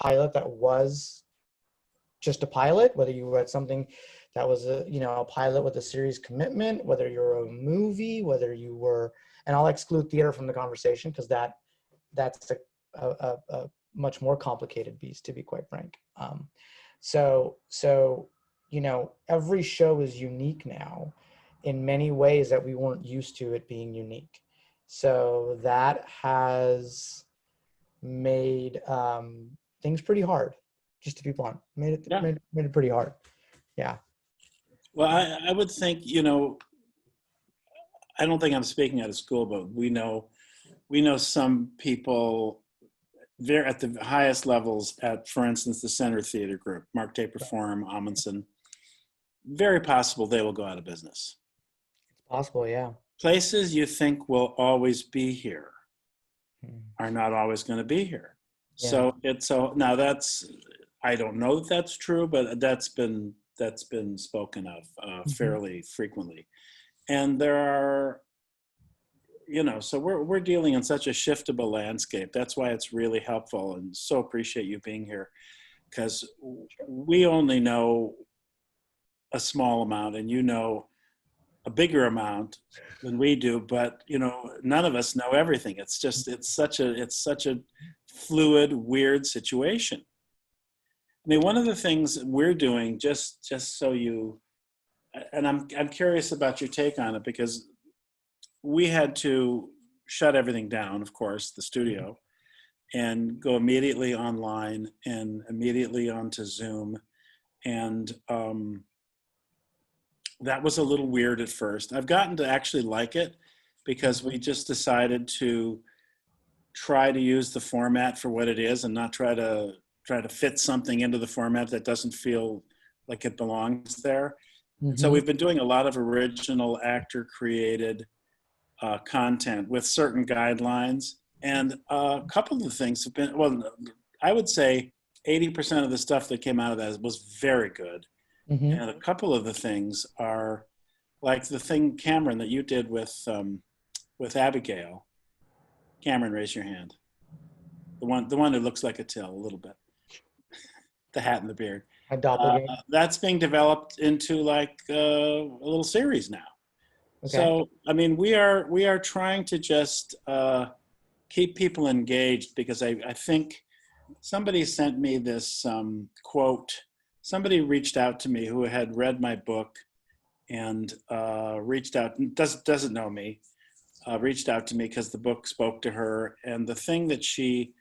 pilot that was just a pilot, whether you were at something that was a pilot with a series commitment, whether you're a movie, whether you were, and I'll exclude theater from the conversation because that's a much more complicated beast, to be quite frank. So every show is unique now in many ways that we weren't used to it being unique. So that has made things pretty hard, just to be blunt. Made it pretty hard. Yeah. Well, I would think, I don't think I'm speaking out of school, but we know some people there at the highest levels at, for instance, the Center Theater Group, Mark Taper Forum, Amundsen. Very possible they will go out of business. It's possible, yeah. Places you think will always be here are not always going to be here. Yeah. So now I don't know that that's true, but that's been spoken of fairly frequently. And there are, so we're dealing in such a shiftable landscape. That's why it's really helpful, and so appreciate you being here, because we only know a small amount and a bigger amount than we do, but none of us know everything. It's such a fluid, weird situation. I mean, one of the things we're doing, just so you, and I'm curious about your take on it, because we had to shut everything down, of course, the studio, and go immediately online and immediately onto Zoom. And that was a little weird at first. I've gotten to actually like it because we just decided to try to use the format for what it is and not try to fit something into the format that doesn't feel like it belongs there. Mm-hmm. So we've been doing a lot of original actor-created content with certain guidelines. And a couple of the things have been, well, I would say 80% of the stuff that came out of that was very good. Mm-hmm. And a couple of the things are like the thing, Cameron, that you did with Abigail. Cameron, raise your hand. The one who looks like Atil a little bit. The hat and the beard. That's being developed into like a little series now. Okay. So, I mean, we are trying to just keep people engaged, because I think somebody sent me this quote. Somebody reached out to me who had read my book and reached out, doesn't know me, reached out to me because the book spoke to her. And the thing that she,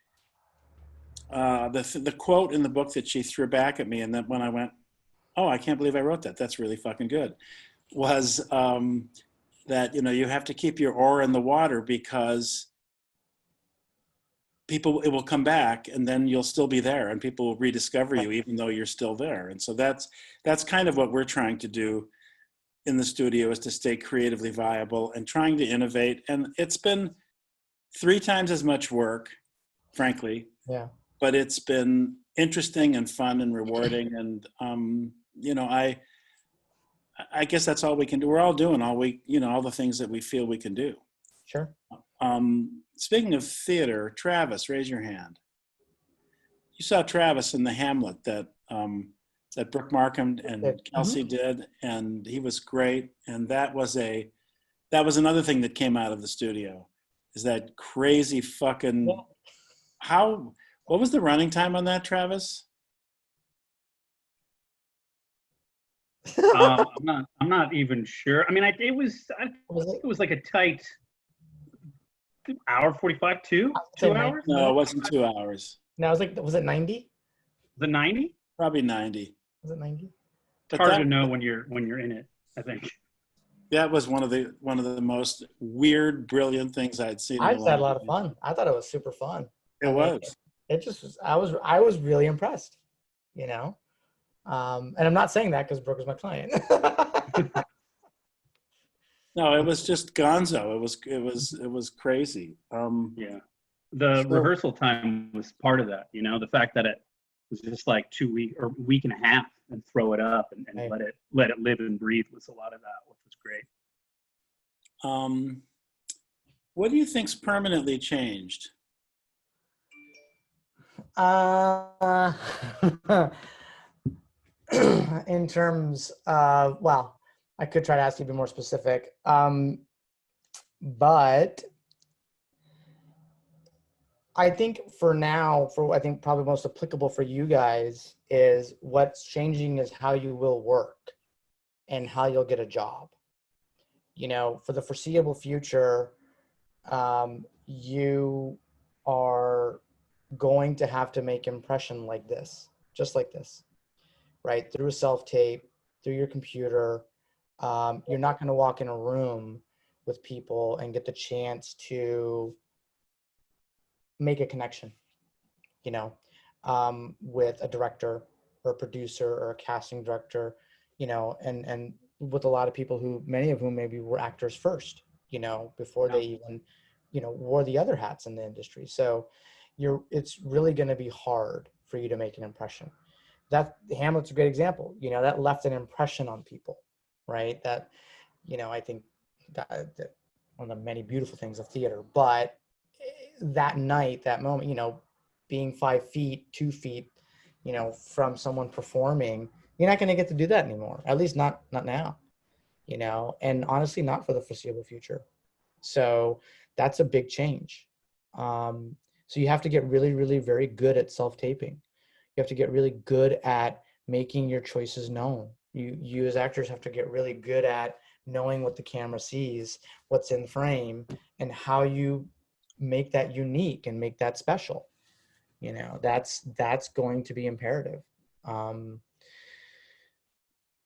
the quote in the book that she threw back at me, and then when I went, oh, I can't believe I wrote that. That's really fucking good, was that, you have to keep your oar in the water, because it will come back, and then you'll still be there, and people will rediscover you even though you're still there. And so that's kind of what we're trying to do in the studio, is to stay creatively viable and trying to innovate. And it's been 3 times as much work, frankly. Yeah. But it's been interesting and fun and rewarding. And I guess that's all we can do. We're all doing all the things that we feel we can do. Sure. Speaking of theater, Travis, raise your hand. You saw Travis in the Hamlet that Brooke Markham and Kelsey did, and he was great. And that was another thing that came out of the studio, is that crazy fucking what was the running time on that, Travis? I'm not even sure. I mean, I think it was like a tight hour 45, 2 hours? No, it wasn't 2 hours. No, was it 90? Was it 90? Probably 90. Was it 90? It's hard to know when you're in it, I think. That was one of the most weird, brilliant things I'd seen. I had a lot of fun. I thought it was super fun. It was. It just was. I was really impressed, and I'm not saying that because Brooke is my client. No, it was just gonzo. It was crazy. Yeah, the rehearsal time was part of that. The fact that it was just like 2 weeks or week and a half, and throw it up and let it live and breathe was a lot of that, which was great. What do you think's permanently changed? Uh, in terms of, well, I could try to ask you to be more specific. But I think for now, for I think probably most applicable for you guys is what's changing is how you will work and how you'll get a job. You know, for the foreseeable future, you are going to have to make impression like this, just like this, right? Through a self-tape, through your computer. You're not going to walk in a room with people and get the chance to make a connection, you know, with a director or a producer or a casting director, you know, and with a lot of people who, many of whom maybe were actors first, you know, before they even, you know, wore the other hats in the industry. So it's really going to be hard for you to make an impression. That Hamlet's a great example, you know, that left an impression on people, right? That, you know, I think that one of the many beautiful things of theater, but that night, that moment, you know, being 5 feet, 2 feet, you know, from someone performing, you're not going to get to do that anymore. At least not now, you know, and honestly, not for the foreseeable future. So that's a big change. So you have to get really, really very good at self-taping. You have to get really good at making your choices known. You as actors have to get really good at knowing what the camera sees, what's in frame, and how you make that unique and make that special. You know, that's going to be imperative. Um,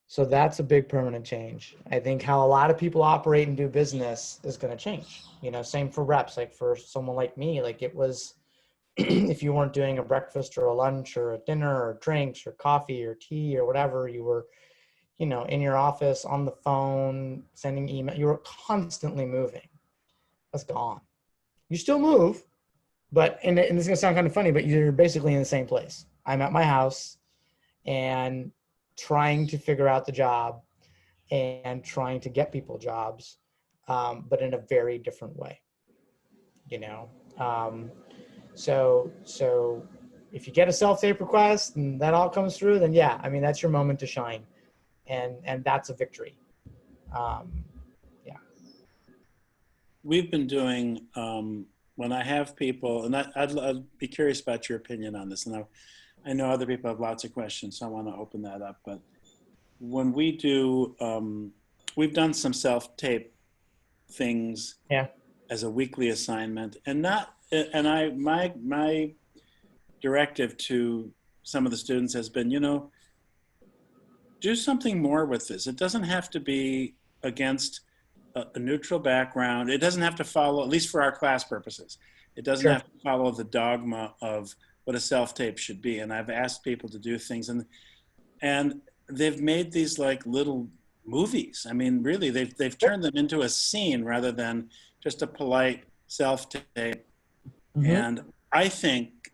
so that's a big permanent change. I think how a lot of people operate and do business is going to change. You know, same for reps. Like for someone like me, like it was, if you weren't doing a breakfast or a lunch or a dinner or drinks or coffee or tea or whatever, you were, you know, in your office, on the phone, sending email, you were constantly moving. That's gone. You still move, but, and this is gonna sound kind of funny, but you're basically in the same place. I'm at my house and trying to figure out the job and trying to get people jobs, but in a very different way, you know? So if you get a self-tape request and that all comes through, then yeah, I mean, that's your moment to shine. And that's a victory. Um, yeah. We've been doing, when I have people, and I'd be curious about your opinion on this. And I know other people have lots of questions, so I want to open that up. But when we do, we've done some self-tape things Yeah. as a weekly assignment, and not, and my directive to some of the students has been, you know, do something more with this. It doesn't have to be against a neutral background. It doesn't have to follow, at least for our class purposes, it doesn't Sure. have to follow the dogma of what a self-tape should be. And I've asked people to do things, and they've made these like little movies. I mean, really, they've turned them into a scene rather than just a polite self-tape. Mm-hmm. And I think,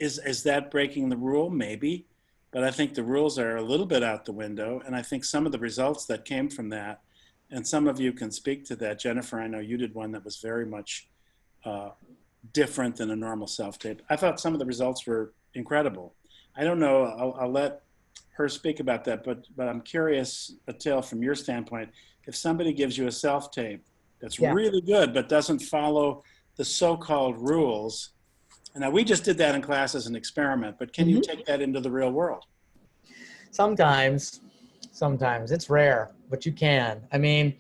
is that breaking the rule? Maybe. But I think the rules are a little bit out the window. And I think some of the results that came from that, and some of you can speak to that. Jennifer, I know you did one that was very much different than a normal self-tape. I thought some of the results were incredible. I don't know, I'll let her speak about that, but I'm curious, Atil, from your standpoint, if somebody gives you a self-tape that's Yeah. really good but doesn't follow the so-called rules. And now we just did that in class as an experiment, but can you Mm-hmm. take that into the real world? Sometimes it's rare, but you can. I mean,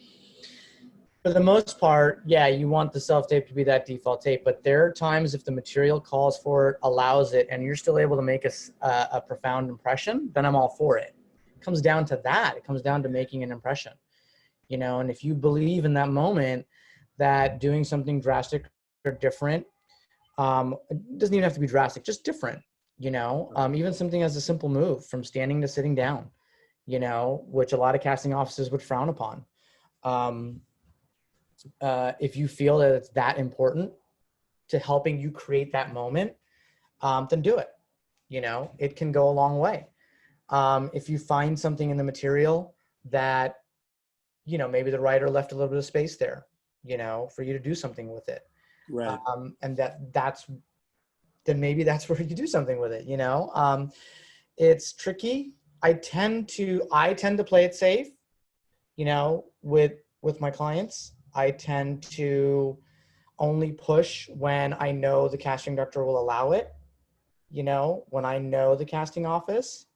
for the most part, yeah, you want the self-tape to be that default tape, but there are times if the material calls for it, allows it, and you're still able to make a profound impression, then I'm all for it. It comes down to that. It comes down to making an impression, you know, and if you believe in that moment that doing something drastic or different, it doesn't even have to be drastic, just different, you know, even something as a simple move from standing to sitting down, you know, which a lot of casting offices would frown upon. If you feel that it's that important to helping you create that moment, then do it. You know, it can go a long way. If you find something in the material that, you know, maybe the writer left a little bit of space there, you know, for you to do something with it. Right. And that's then maybe that's where you do something with it, you know? It's tricky. I tend to play it safe, you know, with my clients. I tend to only push when I know the casting director will allow it, you know, when I know the casting office.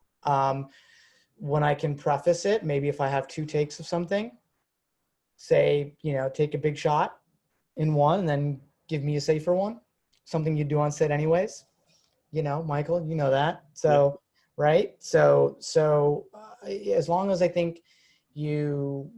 When I can preface it, maybe if I have 2 takes of something, say, you know, take a big shot in one and then give me a safer one, something you do on set anyways, you know, Michael, you know that. So, Yeah. right. As long as I think you,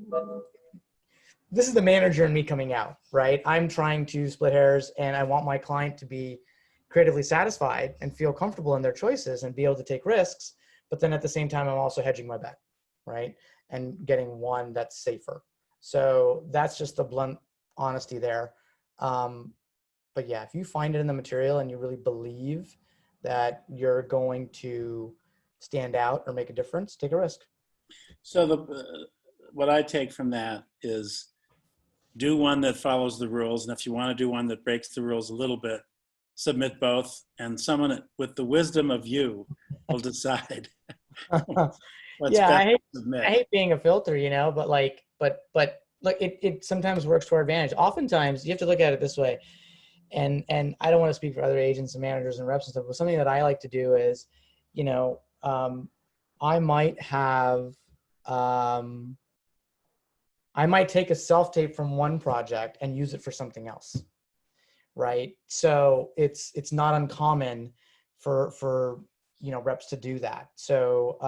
this is the manager in me coming out, right? I'm trying to split hairs and I want my client to be creatively satisfied and feel comfortable in their choices and be able to take risks. But then at the same time, I'm also hedging my bet, right? And getting one that's safer. So that's just the blunt honesty there. But yeah, if you find it in the material and you really believe that you're going to stand out or make a difference, take a risk. So what I take from that is do one that follows the rules, and if you want to do one that breaks the rules a little bit, submit both, and someone with the wisdom of you will decide what's Yeah, best I to submit. hate being a filter, you know, but look, it sometimes works to our advantage. Oftentimes you have to look at it this way. And I don't want to speak for other agents and managers and reps and stuff, but something that I like to do is, you know, I might have, I might take a self tape from one project and use it for something else, right? So it's not uncommon for you know reps to do that. So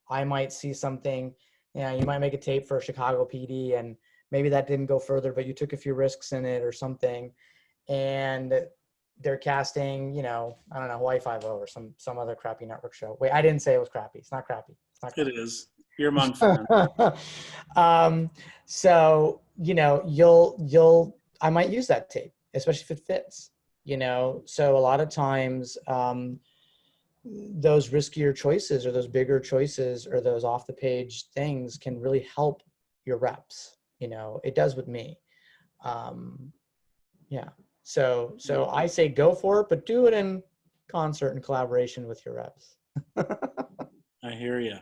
I might see something, you know, you might make a tape for Chicago PD, and maybe that didn't go further, but you took a few risks in it or something, and they're casting, you know, I don't know, Hawaii Five-O or some other crappy network show. Wait, I didn't say it was crappy. It's not crappy. It's not It crappy. is. You're among friends. So, you know, I might use that tape, especially if it fits, you know? So a lot of times, those riskier choices or those bigger choices or those off the page things can really help your reps. You know, it does with me. Yeah. So I say go for it, but do it in concert and collaboration with your reps. I hear you.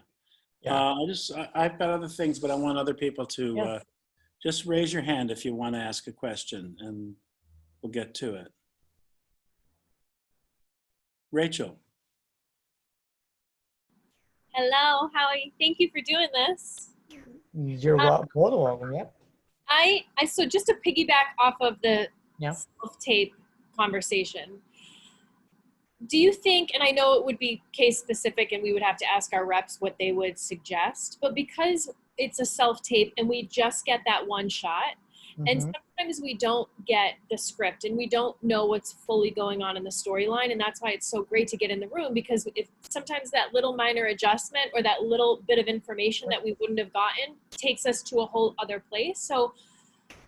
Yeah. I've got other things, but I want other people to Yeah. just raise your hand if you want to ask a question, and we'll get to it. Rachel. Hello, how are you? Thank you for doing this. You're more than welcome. Yep. So just to piggyback off of the Yeah. self-tape conversation, do you think, and I know it would be case specific and we would have to ask our reps what they would suggest, but because it's a self-tape and we just get that one shot, and sometimes we don't get the script and we don't know what's fully going on in the storyline, and that's why it's so great to get in the room, because if sometimes that little minor adjustment or that little bit of information that we wouldn't have gotten takes us to a whole other place. So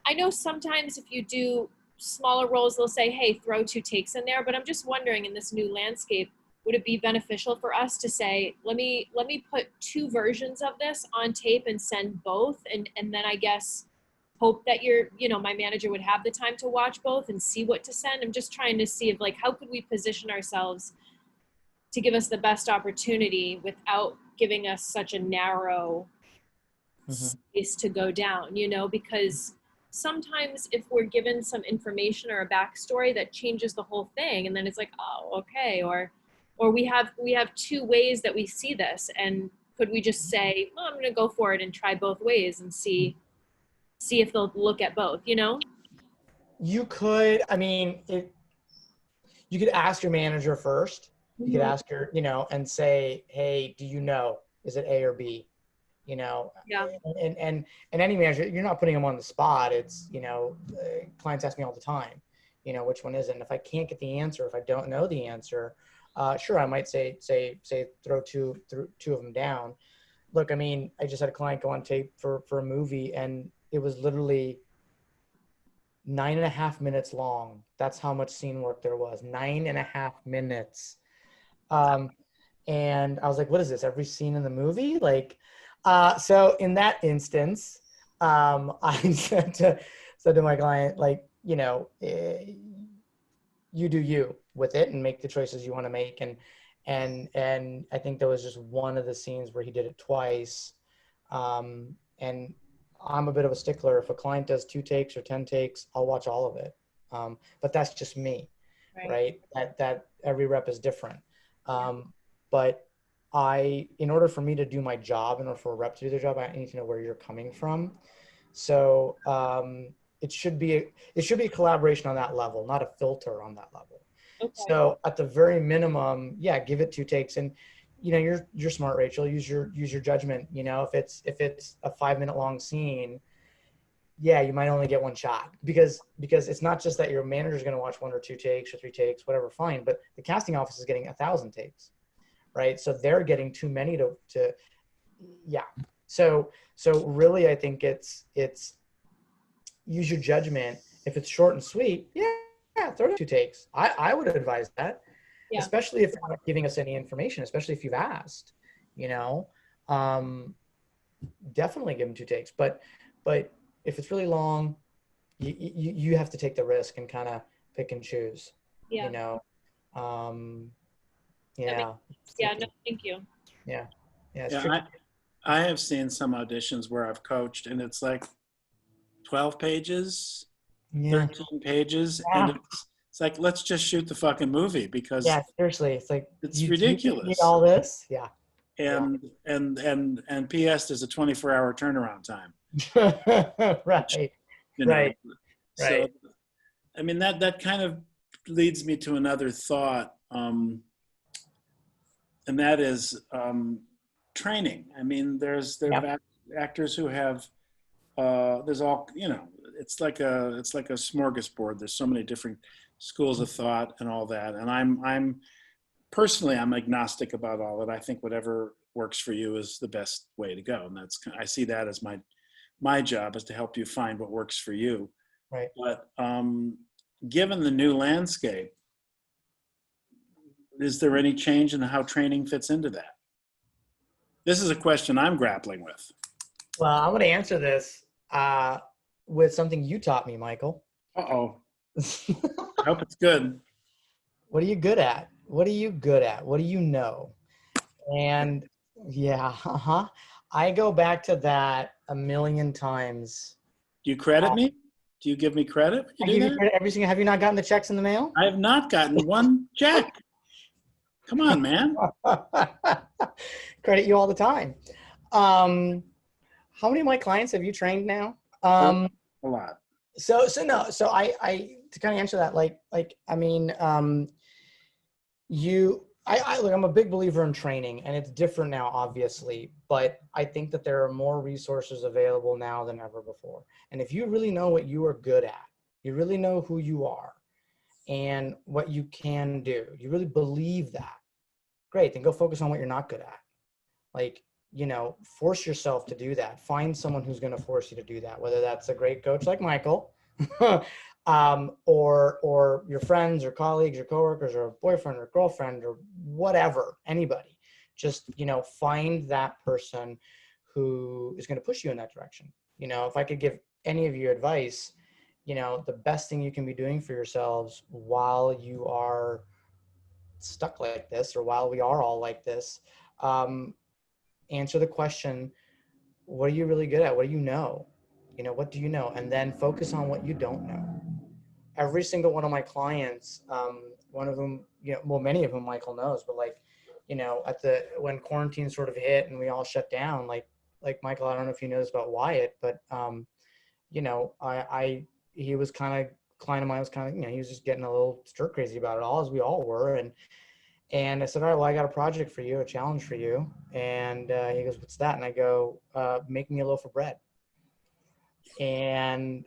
I know sometimes if you do smaller roles, they'll say, hey, throw 2 takes in there, but I'm just wondering, in this new landscape, would it be beneficial for us to say, let me put 2 versions of this on tape and send both, and then I guess hope that my manager would have the time to watch both and see what to send. I'm just trying to see if, like, how could we position ourselves to give us the best opportunity without giving us such a narrow space to go down, you know, because sometimes if we're given some information or a backstory that changes the whole thing, and then it's like, oh, okay, or we have 2 ways that we see this, and could we just say, well, I'm going to go for it and try both ways and see if they'll look at both, you know? You could, I mean, you could ask your manager first. You could ask your, you know, and say, hey, do you know, is it A or B? You know, Yeah. and any manager, you're not putting them on the spot. It's, you know, clients ask me all the time, you know, which one is it? And if I can't get the answer, if I don't know the answer, sure, I might say throw two of them down. Look, I mean, I just had a client go on tape for a movie, and it was literally 9.5 minutes long. That's how much scene work there was. 9.5 minutes. And I was like, what is this? Every scene in the movie? Like, so in that instance, I said to my client, like, you know, you do you with it and make the choices you want to make. And I think there was just one of the scenes where he did it twice. And I'm a bit of a stickler. If a client does 2 takes or 10 takes, I'll watch all of it. But that's just me, right? That every rep is different. But in order for me to do my job, in order for a rep to do their job, I need to know where you're coming from. So it should be a collaboration on that level, not a filter on that level. Okay. So at the very minimum, yeah, give it 2 takes. And you're smart, Rachel. Use your judgment. If it's a 5-minute long scene, yeah, you might only get 1 shot because it's not just that your manager's going to watch 1 or 2 takes or 3 takes, whatever, fine. But the casting office is getting 1,000 takes, right? So they're getting too many to yeah. So really, I think it's use your judgment. If it's short and sweet, yeah, throw it 2 takes. I would advise that. Yeah. Especially if they're not giving us any information, especially if you've asked, definitely give them 2 takes. But if it's really long, you have to take the risk and kind of pick and choose. Yeah. Yeah. No, thank you. Yeah. Yeah. I have seen some auditions where I've coached and it's like 12 pages, 13 pages, and it's like, let's just shoot the fucking movie because seriously, it's like it's ridiculous. You need all this, and P.S. there's a 24-hour turnaround time. Right. Right. So, I mean that kind of leads me to another thought, and that is training. I mean, there are actors who have. There's all it's like a smorgasbord. There's so many different schools of thought and all that. And I'm personally agnostic about all of it. I think whatever works for you is the best way to go. And I see that as my job is to help you find what works for you. Right. But given the new landscape, is there any change in how training fits into that? This is a question I'm grappling with. Well, I'm going to answer this with something you taught me, Michael. Uh-oh. I hope it's good. What are you good at? What are you good at? What do you know? And I go back to that a million times. Do you credit me? Do you give me credit? I give you credit every single. Have you not gotten the checks in the mail? I have not gotten 1 check. Come on, man. Credit you all the time. How many of my clients have you trained now? A lot. So I to kind of answer that, look, I'm a big believer in training, and it's different now, obviously, but I think that there are more resources available now than ever before. And if you really know what you are good at, you really know who you are and what you can do, you really believe that, great, then go focus on what you're not good at. Force yourself to do that. Find someone who's going to force you to do that, whether that's a great coach like Michael, or your friends or colleagues or coworkers or a boyfriend or girlfriend or whatever, anybody. Just, find that person who is going to push you in that direction. If I could give any of you advice, the best thing you can be doing for yourselves while you are stuck like this, or while we are all like this, answer the question, what are you really good at? What do you know? What do you know? And then focus on what you don't know. Every single one of my clients, one of whom, many of whom Michael knows, but when quarantine sort of hit and we all shut down, like Michael, I don't know if you know this about Wyatt, but, he was kind of, client of mine was kind of, he was just getting a little stir crazy about it all, as we all were. And I said, all right, well, I got a project for you, a challenge for you. And he goes, what's that? And I go, make me a loaf of bread. And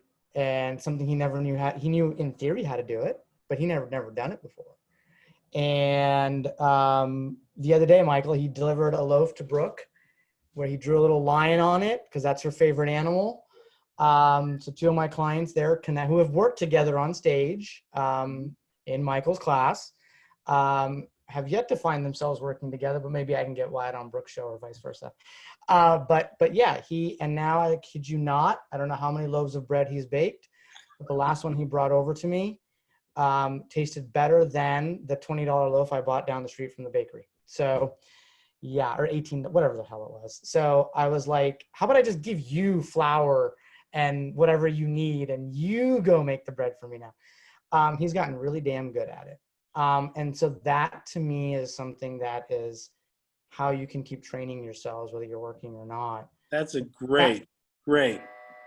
something he never knew how. He knew in theory how to do it, but he never done it before. And the other day, Michael, he delivered a loaf to Brooke where he drew a little lion on it because that's her favorite animal. So 2 of my clients there who have worked together on stage in Michael's class have yet to find themselves working together, but maybe I can get Wyatt on Brooke's show or vice versa. But yeah, and now I kid you not, I don't know how many loaves of bread he's baked, but the last one he brought over to me, tasted better than the $20 loaf I bought down the street from the bakery. So yeah, or 18, whatever the hell it was. So I was like, how about I just give you flour and whatever you need and you go make the bread for me now. He's gotten really damn good at it. And so that to me is something that is how you can keep training yourselves, whether you're working or not. That's a great, great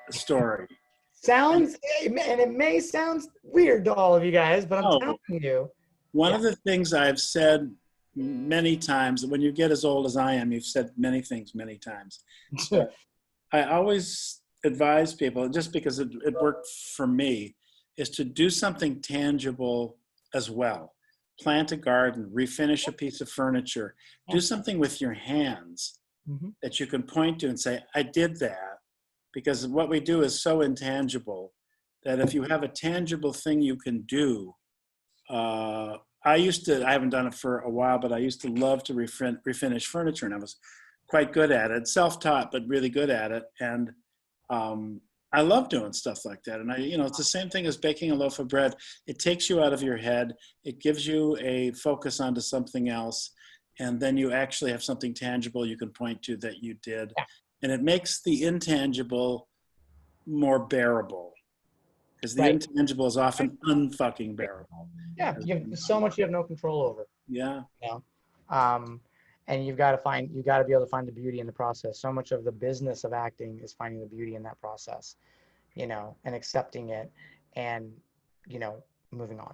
story. Sounds, and it may sound weird to all of you guys, but I'm Oh, telling you. one of the things I've said many times, when you get as old as I am, you've said many things many times. But I always advise people, just because it worked for me, is to do something tangible as well. Plant a garden, refinish a piece of furniture, do something with your hands that you can point to and say, I did that. Because what we do is so intangible that if you have a tangible thing you can do, I haven't done it for a while, but I used to love to refinish furniture, and I was quite good at it, self-taught, but really good at it. And I love doing stuff like that. And it's the same thing as baking a loaf of bread. It takes you out of your head. It gives you a focus onto something else. And then you actually have something tangible you can point to that you did. Yeah. And it makes the intangible more bearable, because the intangible is often unfucking bearable. Yeah, you have so much you have no control over. Yeah. And you've got to be able to find the beauty in the process. So much of the business of acting is finding the beauty in that process, and accepting it and, moving on.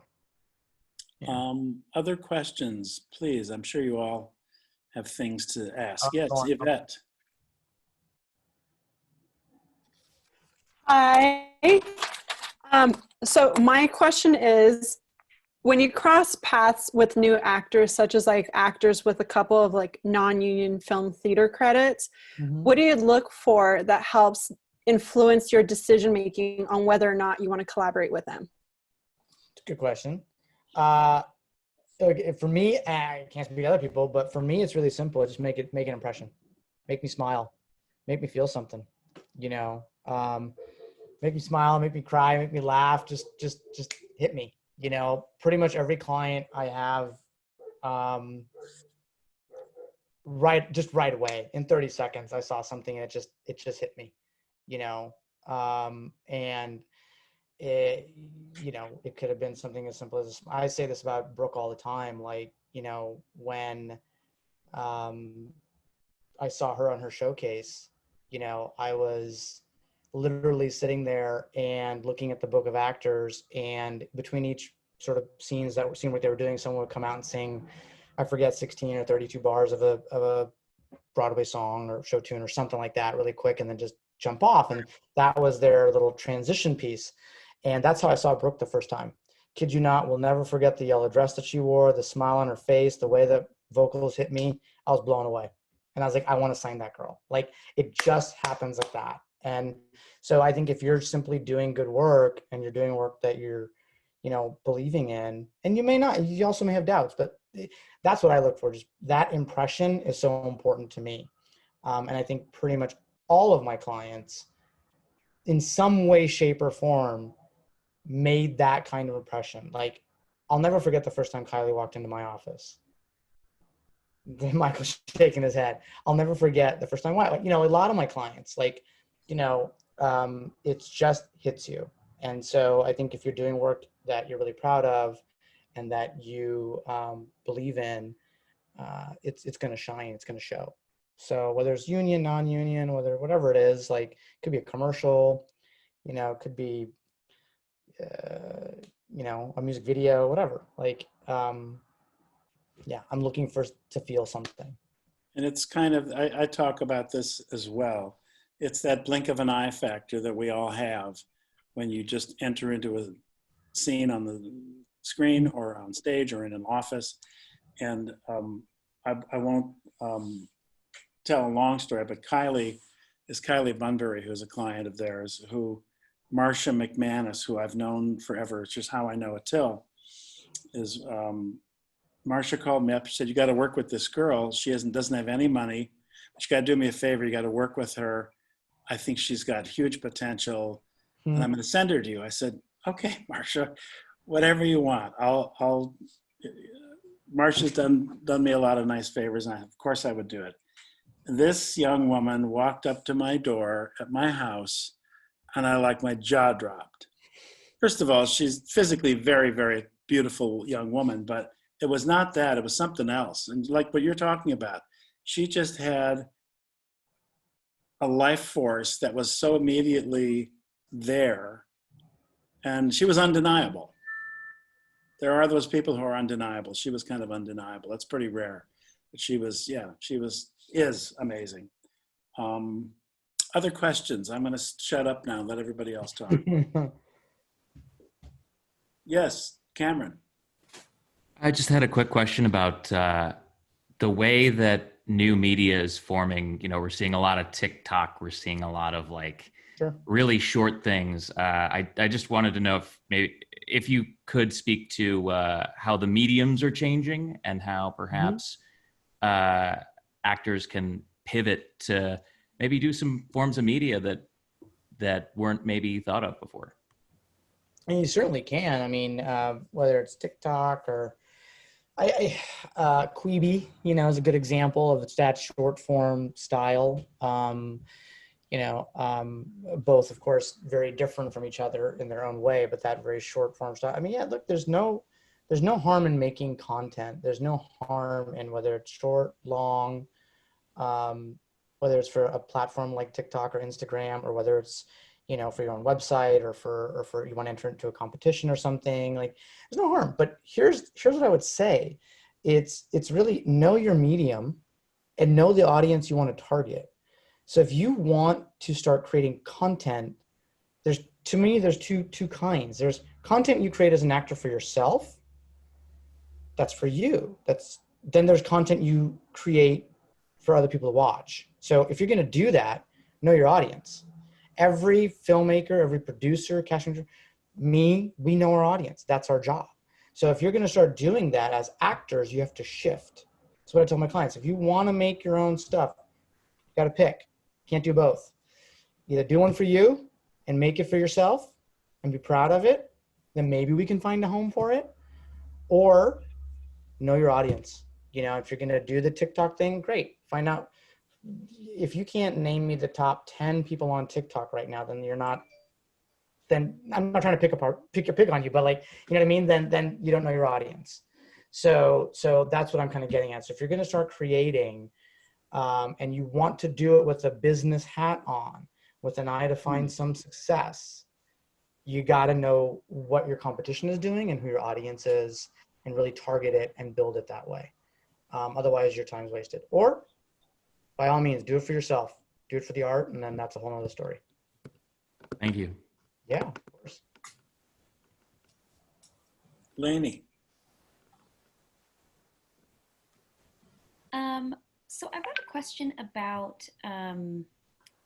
Yeah. Other questions, please. I'm sure you all have things to ask. Yes, Go on. Yvette. Hi. So my question is, when you cross paths with new actors, such as like actors with a couple of like non-union film theater credits, what do you look for that helps influence your decision-making on whether or not you want to collaborate with them? Good question. For me, I can't speak to other people, but for me, it's really simple. Just make an impression, make me smile, make me feel something, make me smile, make me cry, make me laugh, just hit me. Pretty much every client I have, right away in 30 seconds, I saw something and it just hit me, and it could have been something as simple as, I say this about Brooke all the time, like, when I saw her on her showcase, I was literally sitting there and looking at the book of actors, and between each sort of scenes that seemed like they were doing, someone would come out and sing, I forget, 16 or 32 bars of a Broadway song or show tune or something like that really quick, and then just jump off. And that was their little transition piece. And that's how I saw Brooke the first time. Kid you not, will never forget the yellow dress that she wore, the smile on her face, the way the vocals hit me. I was blown away. And I was like, I want to sign that girl. Like, it just happens like that. And so I think if you're simply doing good work and you're doing work that you're, believing in, and you also may have doubts, but that's what I look for. Just that impression is so important to me. And I think pretty much all of my clients in some way, shape, or form made that kind of impression. Like, I'll never forget the first time Kylie walked into my office. Michael's shaking his head. I'll never forget the first time. A lot of my clients, like, it just hits you. And so I think if you're doing work that you're really proud of and that you believe in, it's going to shine, it's going to show. So whether it's union, non-union, whatever it is, like, it could be a commercial, it could be, a music video, whatever. Like, I'm looking to feel something. And it's kind of, I talk about this as well. It's that blink of an eye factor that we all have when you just enter into a scene on the screen or on stage or in an office. And I won't tell a long story, but Kylie Bunbury, who's a client of theirs, who Marcia McManus, who I've known forever, it's just how I know Atil, is Marcia called me up and said, you got to work with this girl. She doesn't have any money, but you got to do me a favor. You got to work with her. I think she's got huge potential, and I'm going to send her to you. I said, okay, Marcia, whatever you want. I'll. Marcia's done me a lot of nice favors, and of course I would do it. This young woman walked up to my door at my house, and my jaw dropped. First of all, she's physically very, very beautiful young woman, but it was not that. It was something else. And like what you're talking about, she just had a life force that was so immediately there, and she was undeniable. There are those people who are undeniable. She was kind of undeniable. That's pretty rare. But is amazing. Other questions? I'm going to shut up now and let everybody else talk. Yes, Cameron. I just had a quick question about the way that new media is forming. You know, we're seeing a lot of TikTok. We're seeing a lot of Sure. really short things. I just wanted to know if you could speak to how the mediums are changing and how perhaps actors can pivot to maybe do some forms of media that weren't maybe thought of before. And you certainly can. I mean, whether it's TikTok or Quibi, is a good example of that short form style. Both, of course, very different from each other in their own way, but that very short form style. I mean, yeah, look, there's no harm in making content. There's no harm in whether it's short, long, whether it's for a platform like TikTok or Instagram, or whether it's, for your own website or for you want to enter into a competition or something. Like, there's no harm. But here's what I would say. It's really know your medium and know the audience you want to target. So if you want to start creating content, there's two kinds. There's content you create as an actor for yourself. That's for you. Then there's content you create for other people to watch. So if you're going to do that, know your audience. Every filmmaker, every producer, casting, we know our audience. That's our job. So if you're going to start doing that as actors, you have to shift. That's what I tell my clients. If you want to make your own stuff, you got to pick. Can't do both. Either do one for you and make it for yourself and be proud of it, then maybe we can find a home for it. Or know your audience. If you're going to do the TikTok thing, great. Find out. If you can't name me the top 10 people on TikTok right now, then I'm not trying to pick on you, but you know what I mean? Then you don't know your audience. So that's what I'm kind of getting at. So if you're going to start creating, and you want to do it with a business hat on, with an eye to find some success, you got to know what your competition is doing and who your audience is, and really target it and build it that way. Otherwise, your time's wasted. Or, by all means, do it for yourself. Do it for the art, and then that's a whole nother story. Thank you. Yeah, of course. Lainey. So I've got a question about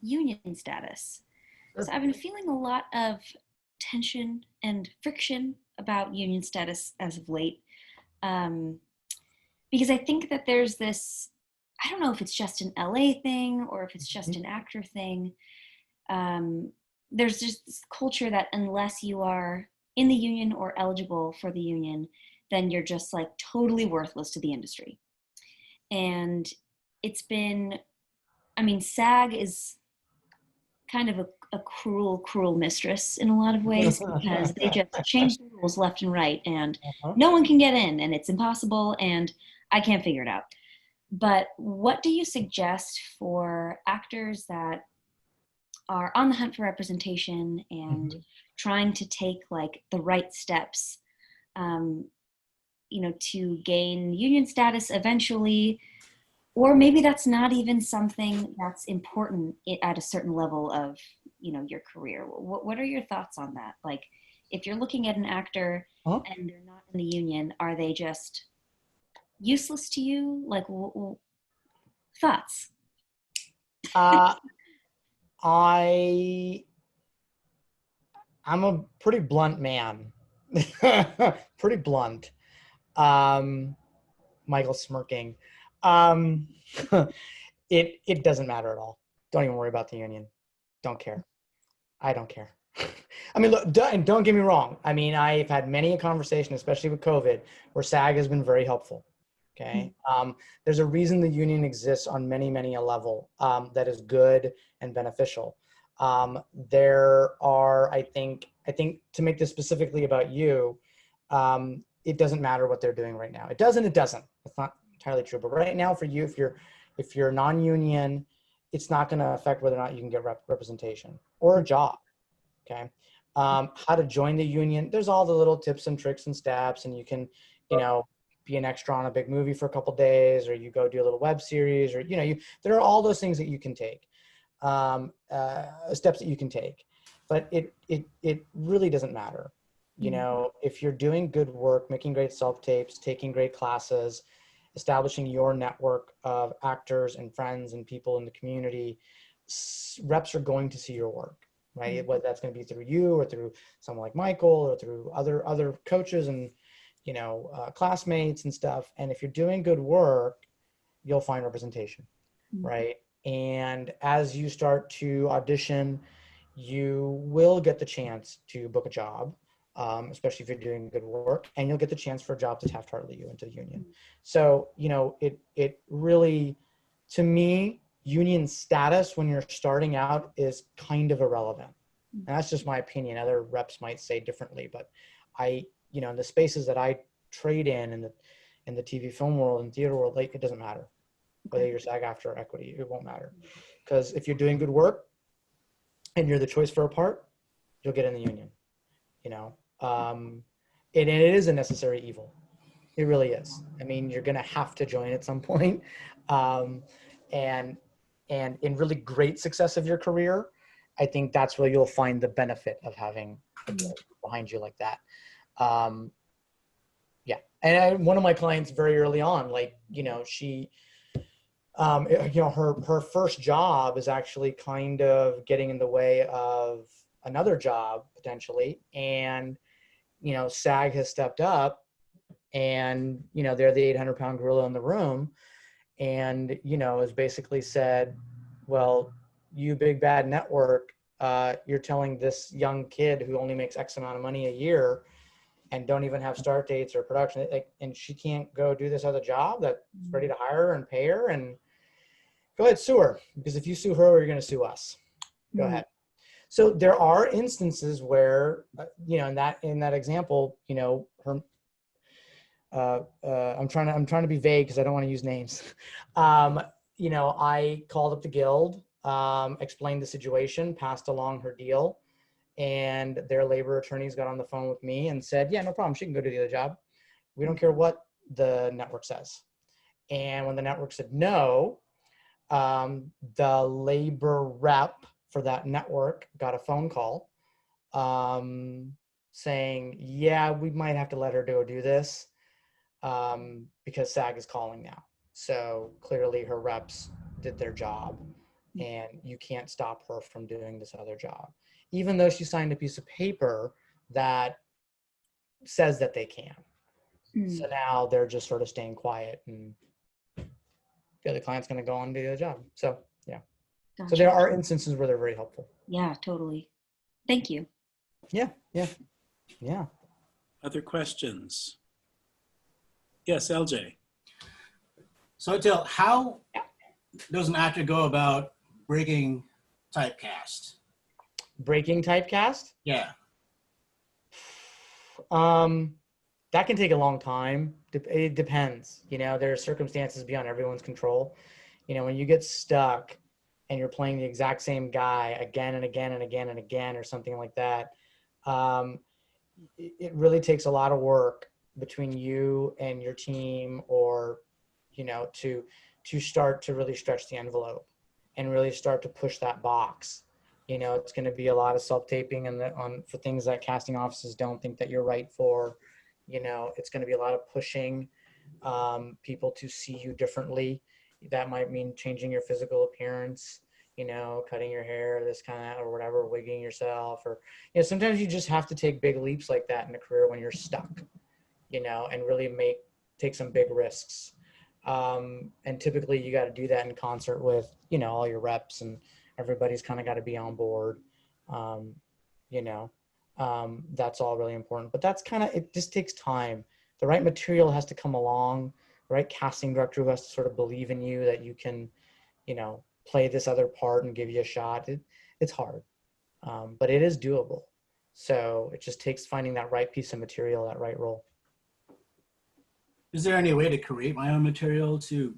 union status. Sure. So I've been feeling a lot of tension and friction about union status as of late, because I think that there's this, I don't know if it's just an LA thing or if it's just an actor thing. There's just this culture that unless you are in the union or eligible for the union, then you're just totally worthless to the industry. And it's been, SAG is kind of a cruel mistress in a lot of ways, because they just change the rules left and right, and no one can get in, and it's impossible, and I can't figure it out. But what do you suggest for actors that are on the hunt for representation and trying to take the right steps, to gain union status eventually? Or maybe that's not even something that's important at a certain level of, your career. What are your thoughts on that? If you're looking at an actor and they're not in the union, are they just useless to you? Thoughts? I'm a pretty blunt man. Pretty blunt. Michael's smirking. It doesn't matter at all. Don't even worry about the union. Don't care. I don't care. I mean, look, and don't get me wrong. I mean, I've had many a conversation, especially with COVID, where SAG has been very helpful. Okay. There's a reason the union exists on many a level that is good and beneficial. There are, I think to make this specifically about you, it doesn't matter what they're doing right now. It doesn't. It's not entirely true. But right now for you, if you're non-union, it's not going to affect whether or not you can get representation or a job. Okay. How to join the union. There's all the little tips and tricks and steps, and you can, be an extra on a big movie for a couple days, or you go do a little web series, or, there are all those things that you can take, steps that you can take, but it really doesn't matter. If you're doing good work, making great self-tapes, taking great classes, establishing your network of actors and friends and people in the community, reps are going to see your work, right? Whether that's going to be through you or through someone like Michael or through other coaches and, classmates and stuff. And if you're doing good work, you'll find representation, right? And as you start to audition, you will get the chance to book a job, especially if you're doing good work, and you'll get the chance for a job to Taft-Hartley you into the union. So, it really, to me, union status when you're starting out is kind of irrelevant. And that's just my opinion. Other reps might say differently, but in the spaces that I trade in the TV film world and theater world, like, it doesn't matter whether you're SAG-AFTRA or equity, it won't matter. Because if you're doing good work and you're the choice for a part, you'll get in the union, and it is a necessary evil. It really is. I mean, you're going to have to join at some point. And in really great success of your career, I think that's where you'll find the benefit of having a board behind you like that. And one of my clients very early on, she, her first job is actually kind of getting in the way of another job potentially. And, SAG has stepped up and, they're the 800-pound gorilla in the room and, has basically said, well, you big bad network, you're telling this young kid who only makes X amount of money a year and don't even have start dates or production, and she can't go do this other job that's ready to hire her and pay her, and go ahead, sue her, because if you sue her, you're going to sue us. Go ahead. So there are instances where, in that example, her, I'm trying to be vague because I don't want to use names. I called up the guild, explained the situation, passed along her deal, and their labor attorneys got on the phone with me and said, yeah, no problem. She can go do the other job. We don't care what the network says. And when the network said no, the labor rep for that network got a phone call saying, yeah, we might have to let her do this because SAG is calling now. So clearly her reps did their job and you can't stop her from doing this other job, even though she signed a piece of paper that says that they can. So now they're just sort of staying quiet and the other client's going to go on and do the job. So, yeah. Gotcha. So there are instances where they're very helpful. Yeah, totally. Thank you. Yeah. Other questions? Yes, LJ. So Atil, how does an actor go about breaking typecast? Breaking typecast? Yeah. That can take a long time. It depends. There are circumstances beyond everyone's control. When you get stuck and you're playing the exact same guy again and again and again and again or something like that, it really takes a lot of work between you and your team, or to start to really stretch the envelope and really start to push that box. It's going to be a lot of self-taping and for things that casting offices don't think that you're right for. It's going to be a lot of pushing people to see you differently. That might mean changing your physical appearance, cutting your hair, this kind of, or whatever, wigging yourself, or, sometimes you just have to take big leaps like that in a career when you're stuck, and really take some big risks. And typically you got to do that in concert with, all your reps, and everybody's kind of got to be on board. That's all really important. But that's kind of, it just takes time. The right material has to come along, the right casting director who has to sort of believe in you that you can, you know, play this other part and give you a shot. It's hard, but it is doable. So it just takes finding that right piece of material, that right role. Is there any way to create my own material to You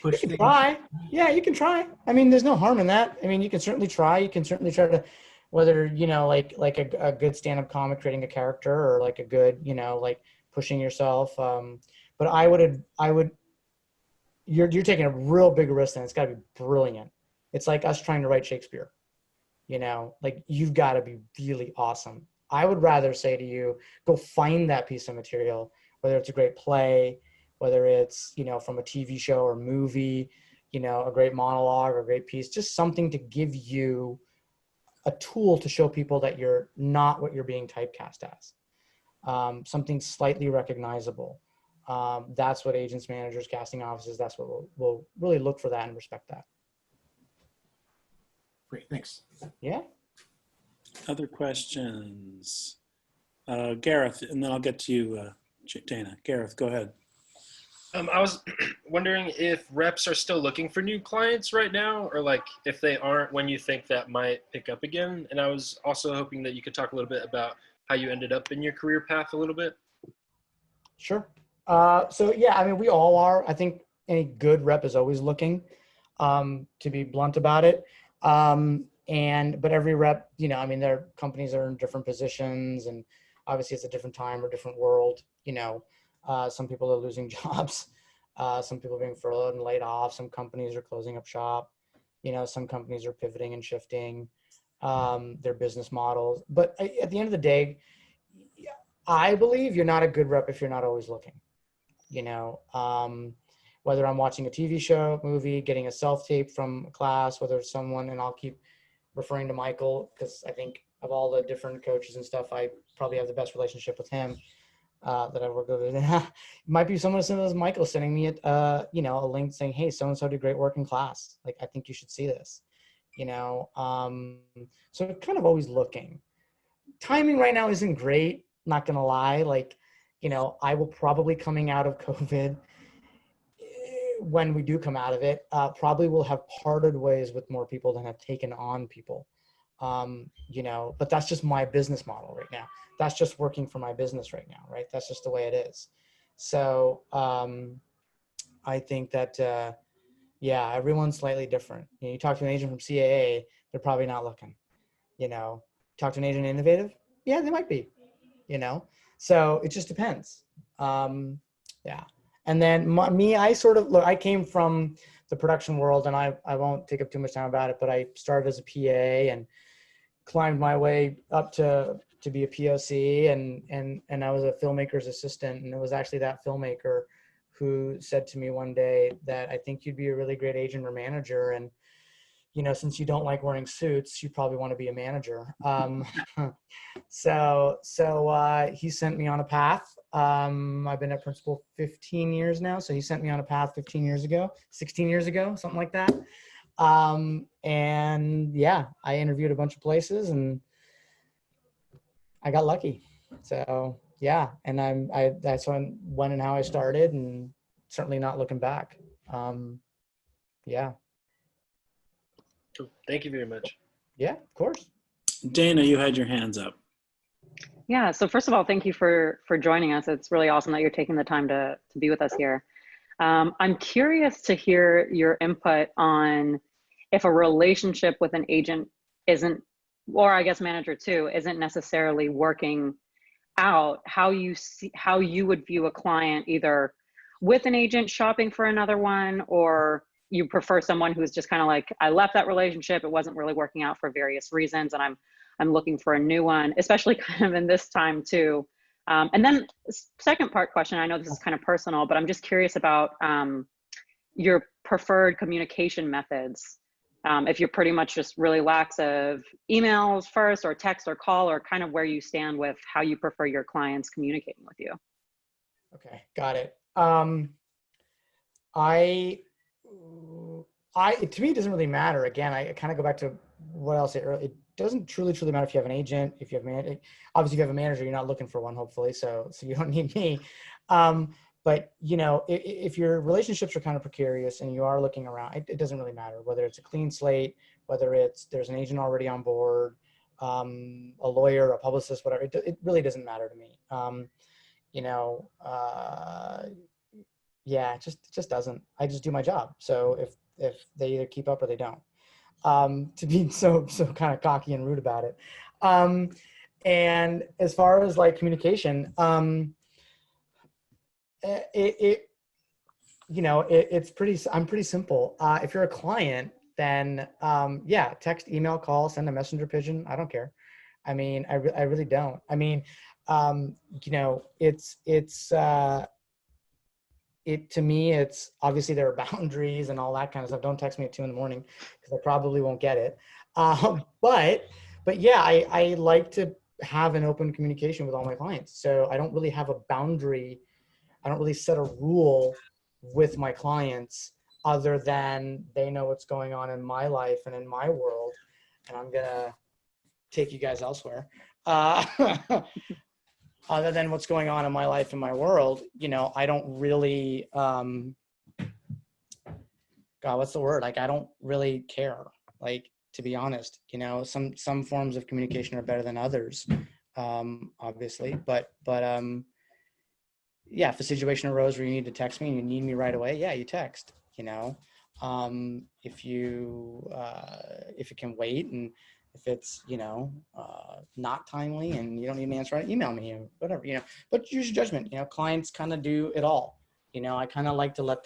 push can things? try. Yeah, you can try. I mean, there's no harm in that. I mean, you can certainly try. You can certainly try to, whether, you know, like a good stand-up comic creating a character, or like a good, you know, like pushing yourself. But you're taking a real big risk, and it's got to be brilliant. It's like us trying to write Shakespeare. You know, like you've got to be really awesome. I would rather say to you, go find that piece of material, whether it's a great play, whether it's, you know, from a TV show or movie, you know, a great monologue or a great piece, just something to give you a tool to show people that you're not what you're being typecast as. Something slightly recognizable. That's what agents, managers, casting offices, that's what we'll really look for that and respect that. Great, thanks. Yeah. Other questions? Gareth, and then I'll get to you, Dana. Gareth, go ahead. I was wondering if reps are still looking for new clients right now, or like if they aren't, when you think that might pick up again. And I was also hoping that you could talk a little bit about how you ended up in your career path a little bit. Sure. So yeah, I mean, we all are. I think any good rep is always looking, to be blunt about it. But every rep, you know, I mean, their companies are in different positions, and obviously it's a different time or different world. You know, some people are losing jobs, some people are being furloughed and laid off. Some companies are closing up shop. You know, some companies are pivoting and shifting their business models. But at the end of the day, I believe you're not a good rep if you're not always looking. You know, whether I'm watching a TV show, movie, getting a self-tape from a class, whether it's someone, and I'll keep referring to Michael because I think of all the different coaches and stuff, I probably have the best relationship with him that I work with. It might be someone as simple as Michael sending me you know, a link saying, hey, so-and-so did great work in class. Like, I think you should see this, you know? So kind of always looking. Timing right now isn't great, not gonna lie. Like, you know, I will probably, coming out of COVID, when we do come out of it, probably will have parted ways with more people than have taken on people. You know, but that's just my business model right now. That's just working for my business right now, right? That's just the way it is. So I think that, yeah, everyone's slightly different. You know, you talk to an agent from CAA, they're probably not looking. You know, talk to an agent innovative, yeah, they might be, you know? So it just depends. Yeah. And then I sort of, look, I came from the production world, and I won't take up too much time about it, but I started as a PA and climbed my way up to be a POC, and I was a filmmaker's assistant. And it was actually that filmmaker who said to me one day that I think you'd be a really great agent or manager. And, you know, since you don't like wearing suits, you probably want to be a manager. So he sent me on a path. I've been at Principal 15 years now. So he sent me on a path 16 years ago, something like that. And yeah, I interviewed a bunch of places and I got lucky. So yeah, and that's when and how I started, and certainly not looking back. Yeah. Cool. Thank you very much. Yeah, of course. Dana, you had your hands up. Yeah. So first of all, thank you for joining us. It's really awesome that you're taking the time to be with us here. I'm curious to hear your input on if a relationship with an agent isn't, or I guess manager too, isn't necessarily working out, how you would view a client either with an agent shopping for another one, or you prefer someone who's just kind of like, I left that relationship, it wasn't really working out for various reasons, and I'm looking for a new one, especially kind of in this time too. And then second part question, I know this is kind of personal, but I'm just curious about your preferred communication methods. If you're pretty much just really lax of emails first, or text or call, or kind of where you stand with how you prefer your clients communicating with you. Okay, got it. To me, it doesn't really matter. Again, I kind of go back to what else. It doesn't truly matter if you have an agent, if you have obviously if you have a manager, you're not looking for one, hopefully, so you don't need me. But if your relationships are kind of precarious and you are looking around, it doesn't really matter whether it's a clean slate, whether there's an agent already on board, a lawyer, a publicist, whatever. It really doesn't matter to me. Yeah, it just doesn't. I just do my job. So if they either keep up or they don't. To be so kind of cocky and rude about it. And as far as like communication, it's I'm pretty simple. If you're a client, then text, email, call, send a messenger pigeon. I don't care. I mean, I really don't. I mean, to me, it's obviously there are boundaries and all that kind of stuff. Don't text me at 2 a.m. because I probably won't get it. But yeah, I like to have an open communication with all my clients. So I don't really have a boundary. I don't really set a rule with my clients other than they know what's going on in my life and in my world. And I'm going to take you guys elsewhere. Other than what's going on in my life and my world, I don't really, God, what's the word? Like, I don't really care, like, to be honest. Some forms of communication are better than others, obviously, but yeah, if a situation arose where you need to text me and you need me right away, yeah, you text, if it can wait, and if it's, not timely and you don't need an answer, right, email me or whatever, but use your judgment. Clients kind of do it all. I kind of like to let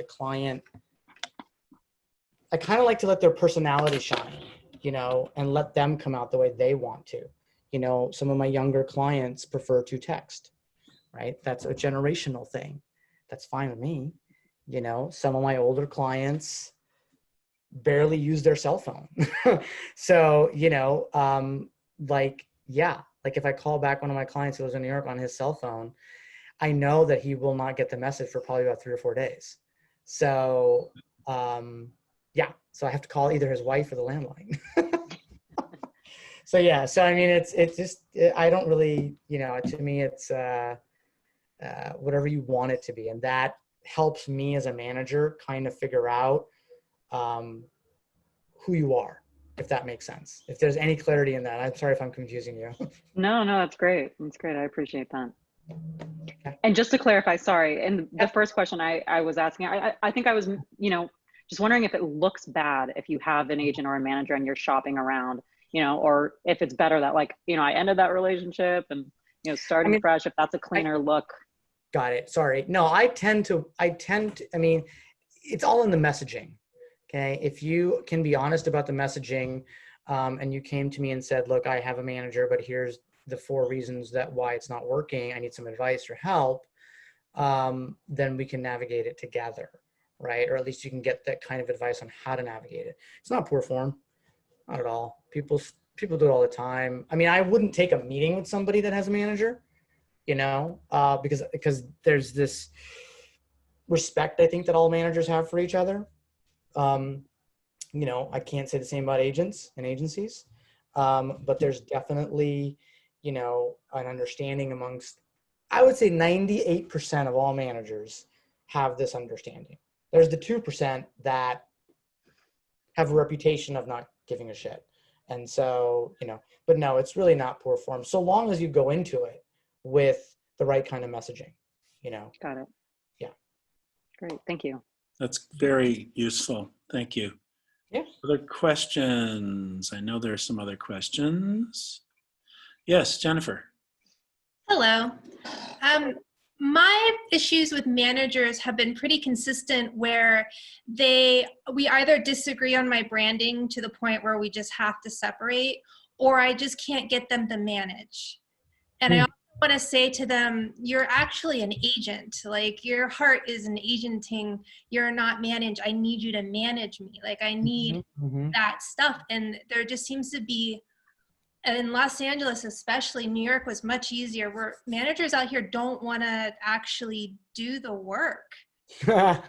their personality shine, and let them come out the way they want to. Some of my younger clients prefer to text, right? That's a generational thing. That's fine with me. Some of my older clients barely use their cell phone. So, like if I call back one of my clients who lives in New York on his cell phone, I know that he will not get the message for probably about 3 or 4 days. So, so I have to call either his wife or the landline. So, yeah. So, I mean, it's just, I don't really, to me, it's whatever you want it to be. And that helps me as a manager kind of figure out who you are, if that makes sense. If there's any clarity in that. I'm sorry if I'm confusing you. No, that's great. That's great. I appreciate that. Okay. And just to clarify, sorry, and the first question I was asking, I think I was, just wondering if it looks bad if you have an agent or a manager and you're shopping around, or if it's better that, like, I ended that relationship and, starting fresh, if that's a cleaner look. Got it. Sorry. No, I mean, it's all in the messaging. Okay. If you can be honest about the messaging, and you came to me and said, look, I have a manager, but here's the 4 reasons why it's not working. I need some advice or help. Then we can navigate it together. Right. Or at least you can get that kind of advice on how to navigate it. It's not poor form. Not at all. People do it all the time. I mean, I wouldn't take a meeting with somebody that has a manager, because there's this respect, I think, that all managers have for each other. I can't say the same about agents and agencies, but there's definitely, an understanding amongst, I would say 98% of all managers have this understanding. There's the 2% that have a reputation of not giving a shit. And so, but no, it's really not poor form. So long as you go into it with the right kind of messaging, Got it. Yeah. Great. Thank you. That's very useful. Thank you. Yeah. Other questions? I know there are some other questions. Yes, Jennifer. Hello. My issues with managers have been pretty consistent, where we either disagree on my branding to the point where we just have to separate, or I just can't get them to manage. And I also want to say to them, you're actually an agent. Like, your heart is an agenting. You're not managed. I need you to manage me. Like, I need that stuff. And there just seems to be, in Los Angeles especially, New York was much easier, where managers out here don't want to actually do the work. And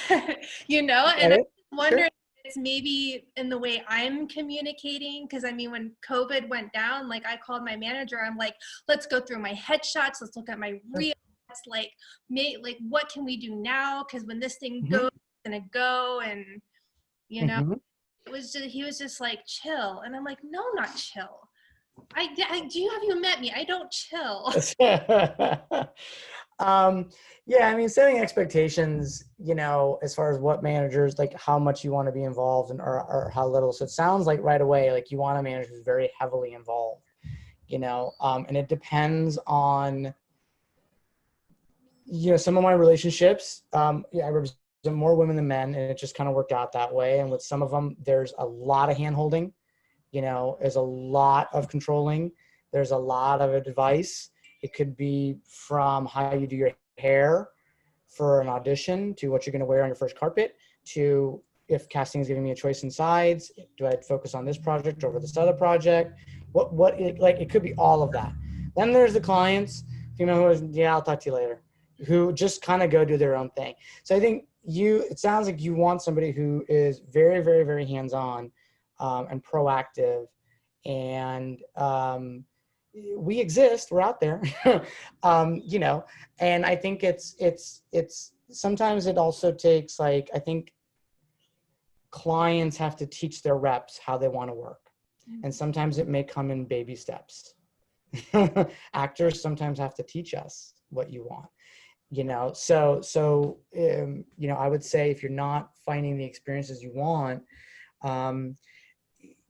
I'm wondering if it's maybe in the way I'm communicating. Because I mean, when COVID went down, like I called my manager. I'm like, let's go through my headshots. Let's look at my reels. Like, what can we do now? Because when this thing goes, it's gonna go. And you know, it was just, he was just like, chill. And I'm like, no, not chill. Have you met me? I don't chill. Yeah, I mean, setting expectations, you know, as far as what managers, like how much you want to be involved in, or how little. So it sounds like right away, like you want a manager who's very heavily involved, you know, and it depends on, you know, some of my relationships, yeah, I represent more women than men, and it just kind of worked out that way. And with some of them, there's a lot of hand-holding, you know, there's a lot of controlling, there's a lot of advice. It could be from how you do your hair for an audition, to what you're going to wear on your first carpet, to if casting is giving me a choice in sides, do I focus on this project over this other project? It could be all of that. Then there's the clients, female, who is, yeah, I'll talk to you later, who just kind of go do their own thing. So I think it sounds like you want somebody who is very, very, very hands-on and proactive. And we exist, we're out there, you know, and I think it's sometimes it also takes, like, I think clients have to teach their reps how they want to work. And sometimes it may come in baby steps. Actors sometimes have to teach us what you want, you know? So you know, I would say if you're not finding the experiences you want,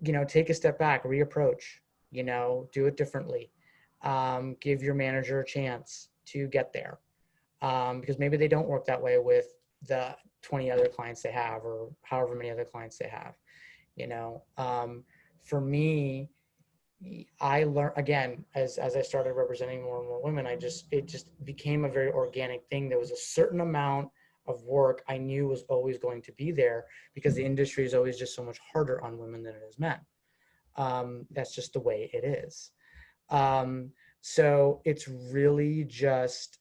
you know, take a step back, reapproach, you know, do it differently. Give your manager a chance to get there. Because maybe they don't work that way with the 20 other clients they have, or however many other clients they have, you know. For me, I learned, again, as I started representing more and more women, it just became a very organic thing. There was a certain amount of work I knew was always going to be there, because the industry is always just so much harder on women than it is men. That's just the way it is. So it's really just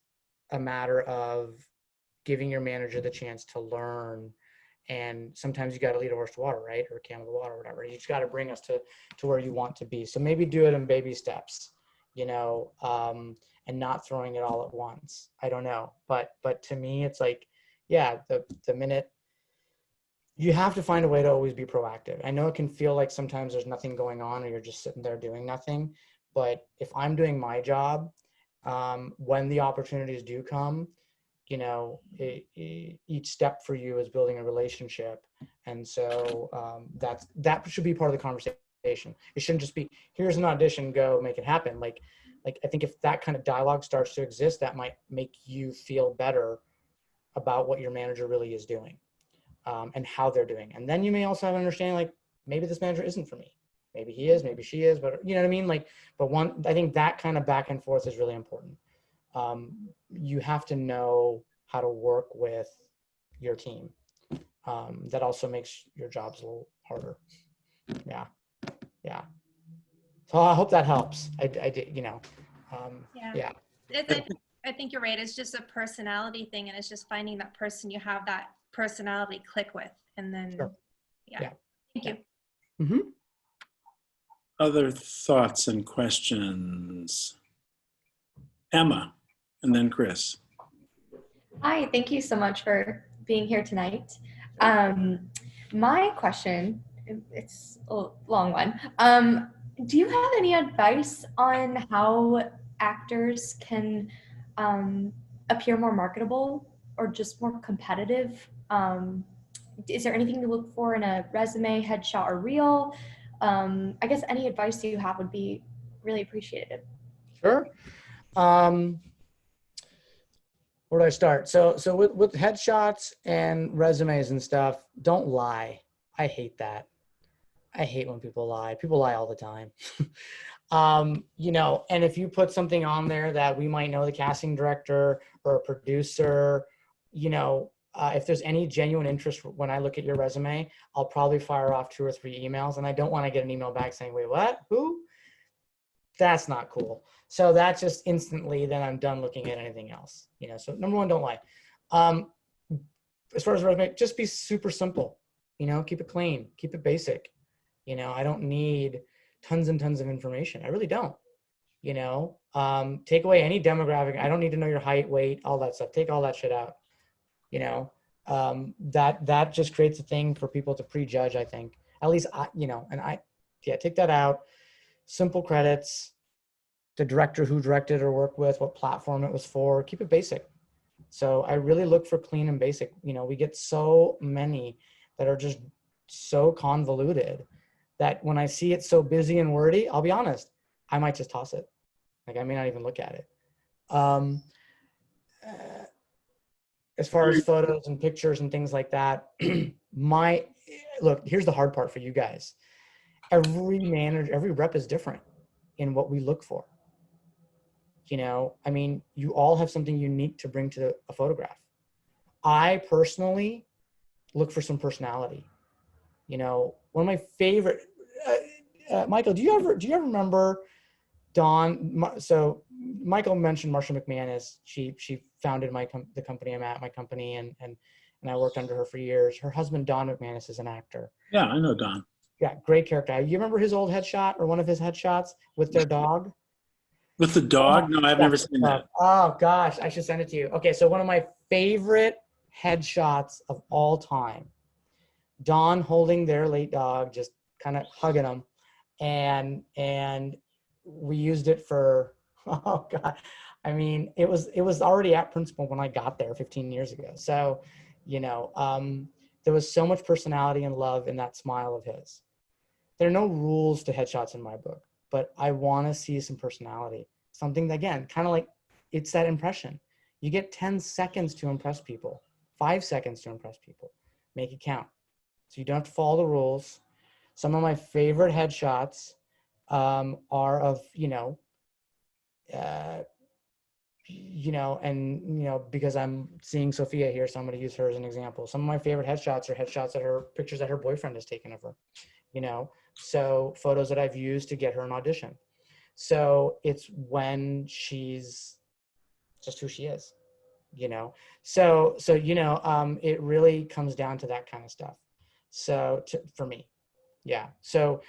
a matter of giving your manager the chance to learn. And sometimes you got to lead a horse to water, right? Or camel to water, or whatever. You just got to bring us to where you want to be. So maybe do it in baby steps, you know, and not throwing it all at once. I don't know. But to me, it's like, yeah, the minute you have to find a way to always be proactive. I know it can feel like sometimes there's nothing going on, or you're just sitting there doing nothing. But if I'm doing my job, when the opportunities do come, you know, each step for you is building a relationship. And so that should be part of the conversation. It shouldn't just be, here's an audition, go make it happen. Like I think if that kind of dialogue starts to exist, that might make you feel better about what your manager really is doing, and how they're doing. And then you may also have an understanding, like, maybe this manager isn't for me. Maybe he is, maybe she is, but you know what I mean? Like, I think that kind of back and forth is really important. You have to know how to work with your team. That also makes your jobs a little harder. Yeah. So I hope that helps. I did, you know, yeah. I think you're right. It's just a personality thing, and it's just finding that person you have that personality click with, and then, Sure. yeah. Thank you. Mm-hmm. Other thoughts and questions? Emma, and then Chris. Hi, thank you so much for being here tonight. My question, it's a long one. Do you have any advice on how actors can appear more marketable or just more competitive? Is there anything to look for in a resume, headshot, or reel? I guess any advice you have would be really appreciated. Sure. Where do I start? So with headshots and resumes and stuff, don't lie. I hate that. I hate when people lie. People lie all the time. You know, and if you put something on there that we might know the casting director or a producer, you know, if there's any genuine interest when I look at your resume, I'll probably fire off 2 or 3 emails, and I don't want to get an email back saying, wait, what? Who? That's not cool. So that's just instantly, then I'm done looking at anything else. You know, so number one, don't lie. As far as resume, just be super simple. keep it clean, keep it basic. I don't need tons and tons of information. I really don't. Take away any demographic. I don't need to know your height, weight, all that stuff. Take all that shit out. That just creates a thing for people to prejudge, I think. At least take that out. Simple credits, the director who directed or worked with, what platform it was for, keep it basic. So I really look for clean and basic. We get so many that are just so convoluted that when I see it so busy and wordy, I'll be honest, I might just toss it. Like, I may not even look at it. As far as photos and pictures and things like that, look, here's the hard part for you guys. Every manager, every rep is different in what we look for. You all have something unique to bring to a photograph. I personally look for some personality. One of my favorite, Michael, do you ever remember Dawn? So Michael mentioned Marsha McManus. She founded the company I'm at, my company, and I worked under her for years. Her husband, Don McManus, is an actor. Yeah, I know Don. Yeah, great character. You remember his old headshot or one of his headshots with their dog? With the dog? No, I've never seen that. Oh gosh, I should send it to you. Okay, so one of my favorite headshots of all time, Dawn holding their late dog, just kind of hugging him, and we used it for, oh God, it was already at Principal when I got there 15 years ago. So, there was so much personality and love in that smile of his. There are no rules to headshots in my book, but I want to see some personality. Something that, again, kind of like, it's that impression. You get 10 seconds to impress people, 5 seconds to impress people. Make it count. So you don't have to follow the rules. Some of my favorite headshots are of, because I'm seeing Sophia here, so I'm going to use her as an example. Some of my favorite headshots are headshots that are pictures that her boyfriend has taken of her, so photos that I've used to get her an audition. So it's when she's just who she is, so it really comes down to that kind of stuff. So for me, yeah. So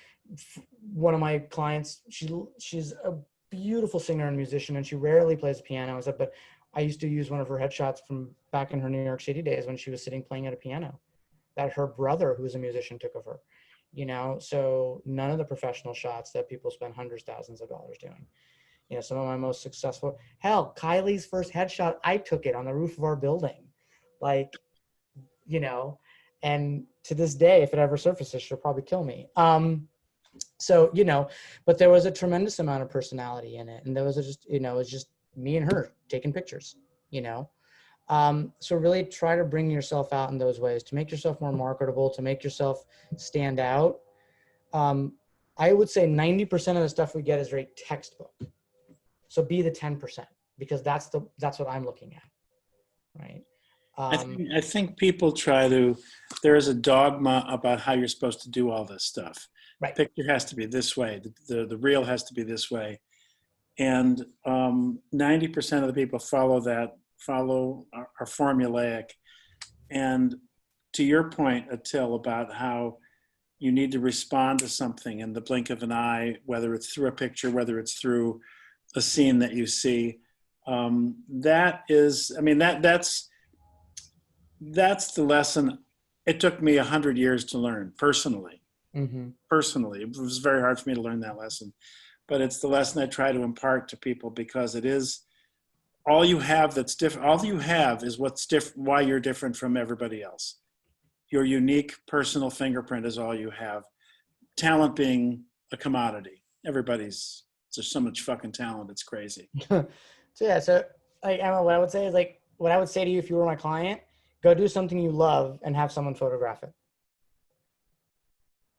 one of my clients, she's a beautiful singer and musician, and she rarely plays the piano. I said, but I used to use one of her headshots from back in her New York City days when she was sitting playing at a piano that her brother, who was a musician, took of her. So none of the professional shots that people spend hundreds, thousands of dollars doing. Some of my most successful, hell, Kylie's first headshot, I took it on the roof of our building. And to this day, if it ever surfaces, she'll probably kill me. But there was a tremendous amount of personality in it. And there was it was just me and her taking pictures, So really try to bring yourself out in those ways to make yourself more marketable, to make yourself stand out. I would say 90% of the stuff we get is very textbook. So be the 10%, because that's what I'm looking at, right? I think people there is a dogma about how you're supposed to do all this stuff. Right. Picture has to be this way. The reel has to be this way. And 90% of the people are formulaic. And to your point, Atil, about how you need to respond to something in the blink of an eye, whether it's through a picture, whether it's through a scene that you see, that's the lesson. It took me 100 years to learn personally. Mm-hmm. Personally, it was very hard for me to learn that lesson, but it's the lesson I try to impart to people, because it is all you have that's different. All you have is what's different, why you're different from everybody else. Your unique personal fingerprint is all you have. Talent being a commodity. There's so much fucking talent. It's crazy. So Emma, what I would say is what I would say to you if you were my client, go do something you love and have someone photograph it.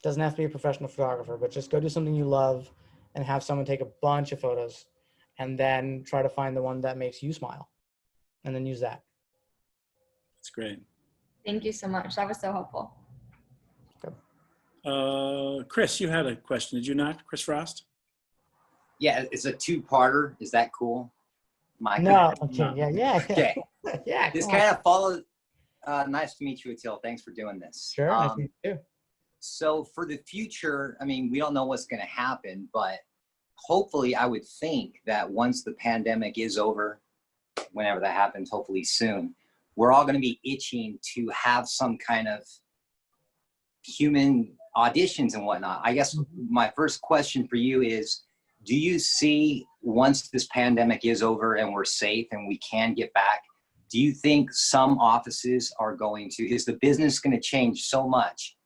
Doesn't have to be a professional photographer, but just go do something you love and have someone take a bunch of photos, and then try to find the one that makes you smile, and then use that. That's great. Thank you so much. That was so helpful. Okay. Chris, you had a question, did you not? Chris Frost? Yeah, it's a two-parter. Is that cool? No. Okay. Yeah. Okay. Yeah. This kind of follows. Nice to meet you, Atil. Thanks for doing this. Sure, nice to meet you. So for the future, I mean, we don't know what's going to happen, but hopefully I would think that once the pandemic is over, whenever that happens, hopefully soon, we're all going to be itching to have some kind of human auditions and whatnot. I guess my first question for you is, do you see once this pandemic is over and we're safe and we can get back, do you think some offices are going to, is the business going to change so much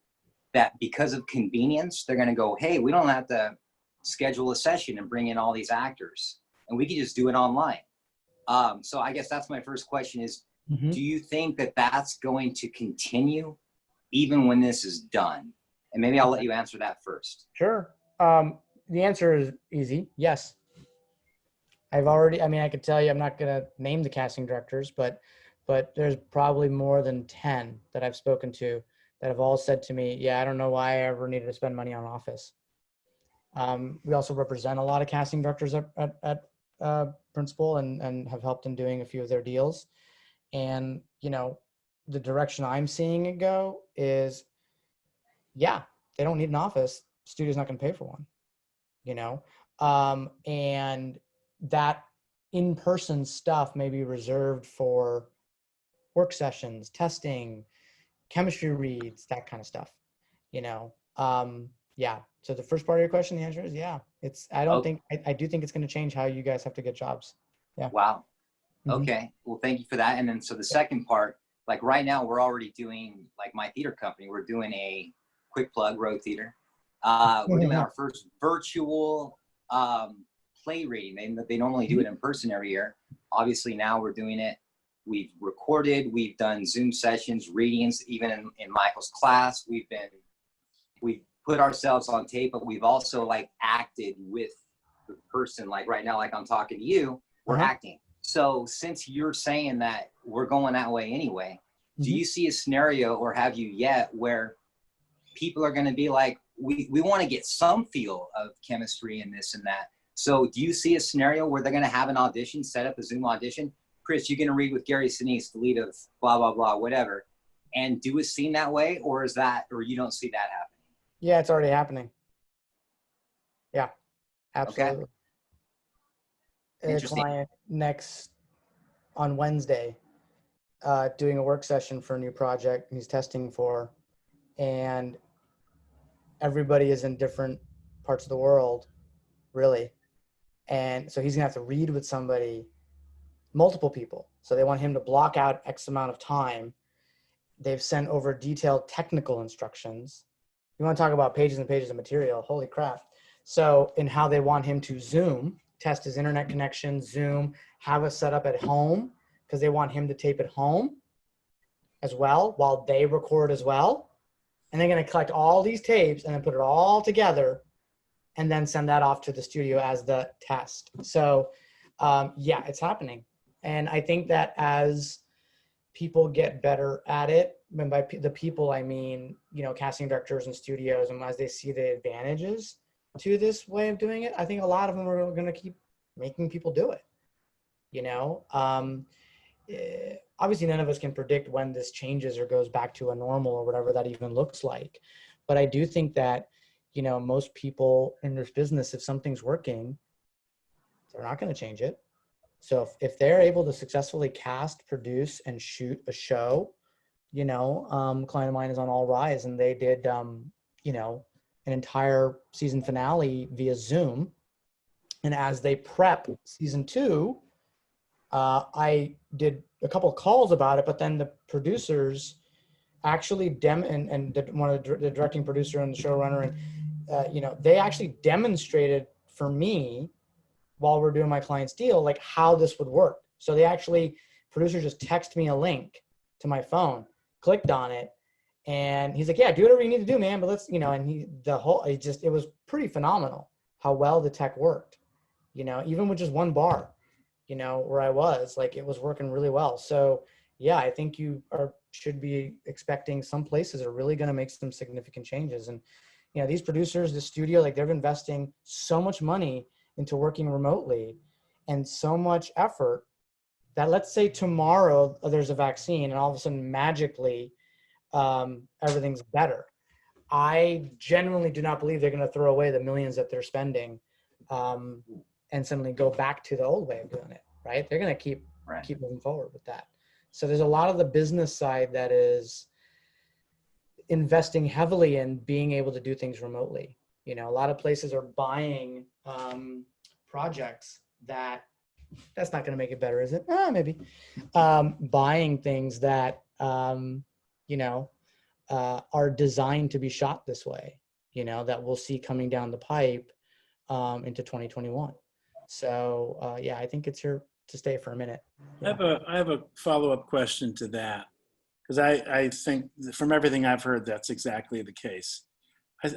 that because of convenience, they're going to go, hey, we don't have to schedule a session and bring in all these actors and we can just do it online? So I guess that's my first question is, do you think that that's going to continue even when this is done? And maybe I'll let you answer that first. Sure. The answer is easy. Yes. I could tell you, I'm not going to name the casting directors, but there's probably more than 10 that I've spoken to that have all said to me, yeah, I don't know why I ever needed to spend money on office. We also represent a lot of casting directors at Principal and have helped in doing a few of their deals. And, the direction I'm seeing it go is, yeah, they don't need an office. Studio's not going to pay for one, and that in-person stuff may be reserved for work sessions, testing, chemistry reads, that kind of stuff, yeah. So the first part of your question, the answer is yeah. I do think it's going to change how you guys have to get jobs. Yeah. Wow. Okay. Well, thank you for that. And then, so the second part, like right now we're already doing, like my theater company, we're doing a quick plug, Road Theater. We're doing our first virtual play reading. They normally do it in person every year. Obviously now we're doing it. We've recorded, we've done Zoom sessions, readings, even in Michael's class. We've put ourselves on tape, but we've also like acted with the person. Like right now, like I'm talking to you, we're acting. So since you're saying that we're going that way anyway, do you see a scenario, or have you yet, where people are going to be like, we want to get some feel of chemistry and this and that. So do you see a scenario where they're going to have an audition, set up a Zoom audition? Chris, you're going to read with Gary Sinise, the lead of blah, blah, blah, whatever, and do a scene that way? Or you don't see that happening? Yeah, it's already happening. Yeah, absolutely. Okay. A client on Wednesday, doing a work session for a new project he's testing for, and everybody is in different parts of the world, really. And so he's gonna have to read with somebody, multiple people. So they want him to block out X amount of time. They've sent over detailed technical instructions. You want to talk about pages and pages of material, holy crap. So in how they want him to Zoom, test his internet connection, Zoom, have us set up at home, because they want him to tape at home as well, while they record as well. And they're going to collect all these tapes and then put it all together and then send that off to the studio as the test. So yeah, it's happening. And I think that as people get better at it, and by the people, I mean, casting directors and studios, and as they see the advantages to this way of doing it, I think a lot of them are going to keep making people do it. Obviously none of us can predict when this changes or goes back to a normal or whatever that even looks like. But I do think that, most people in this business, if something's working, they're not going to change it. So if they're able to successfully cast, produce, and shoot a show, a client of mine is on All Rise, and they did, an entire season finale via Zoom. And as they prep season 2, I did a couple of calls about it, but then the producers actually one of the directing producer and the showrunner, and they actually demonstrated for me while we're doing my client's deal, like how this would work. So producer just texted me a link to my phone, clicked on it, and he's like, yeah, do whatever you need to do, man. But let's, and it was pretty phenomenal how well the tech worked, even with just one bar, where I was, like, it was working really well. So yeah, I think you should be expecting some places are really going to make some significant changes. And, these producers, the studio, like, they're investing so much money into working remotely and so much effort that let's say tomorrow there's a vaccine and all of a sudden magically everything's better. I genuinely do not believe they're going to throw away the millions that they're spending and suddenly go back to the old way of doing it, right? They're going to keep moving forward with that. So there's a lot of the business side that is investing heavily in being able to do things remotely. You know, a lot of places are buying projects that's not going to make it better, is it? Maybe. Buying things that, you know, are designed to be shot this way, you know, that we'll see coming down the pipe into 2021. So yeah, I think it's here to stay for a minute. Yeah. I have a follow-up question to that, because I think from everything I've heard, that's exactly the case.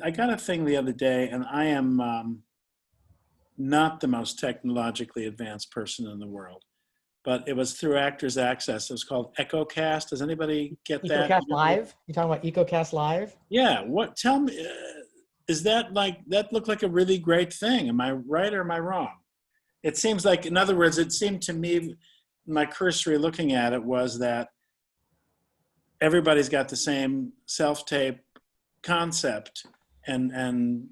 I got a thing the other day, and I am not the most technologically advanced person in the world, but it was through Actors Access. It was called EchoCast. Does anybody get that? EcoCast Live? You talking about EcoCast Live? Yeah. What? Tell me, is that that looked like a really great thing? Am I right or am I wrong? It seems like, in other words, it seemed to me, my cursory looking at it was that everybody's got the same self-tape concept and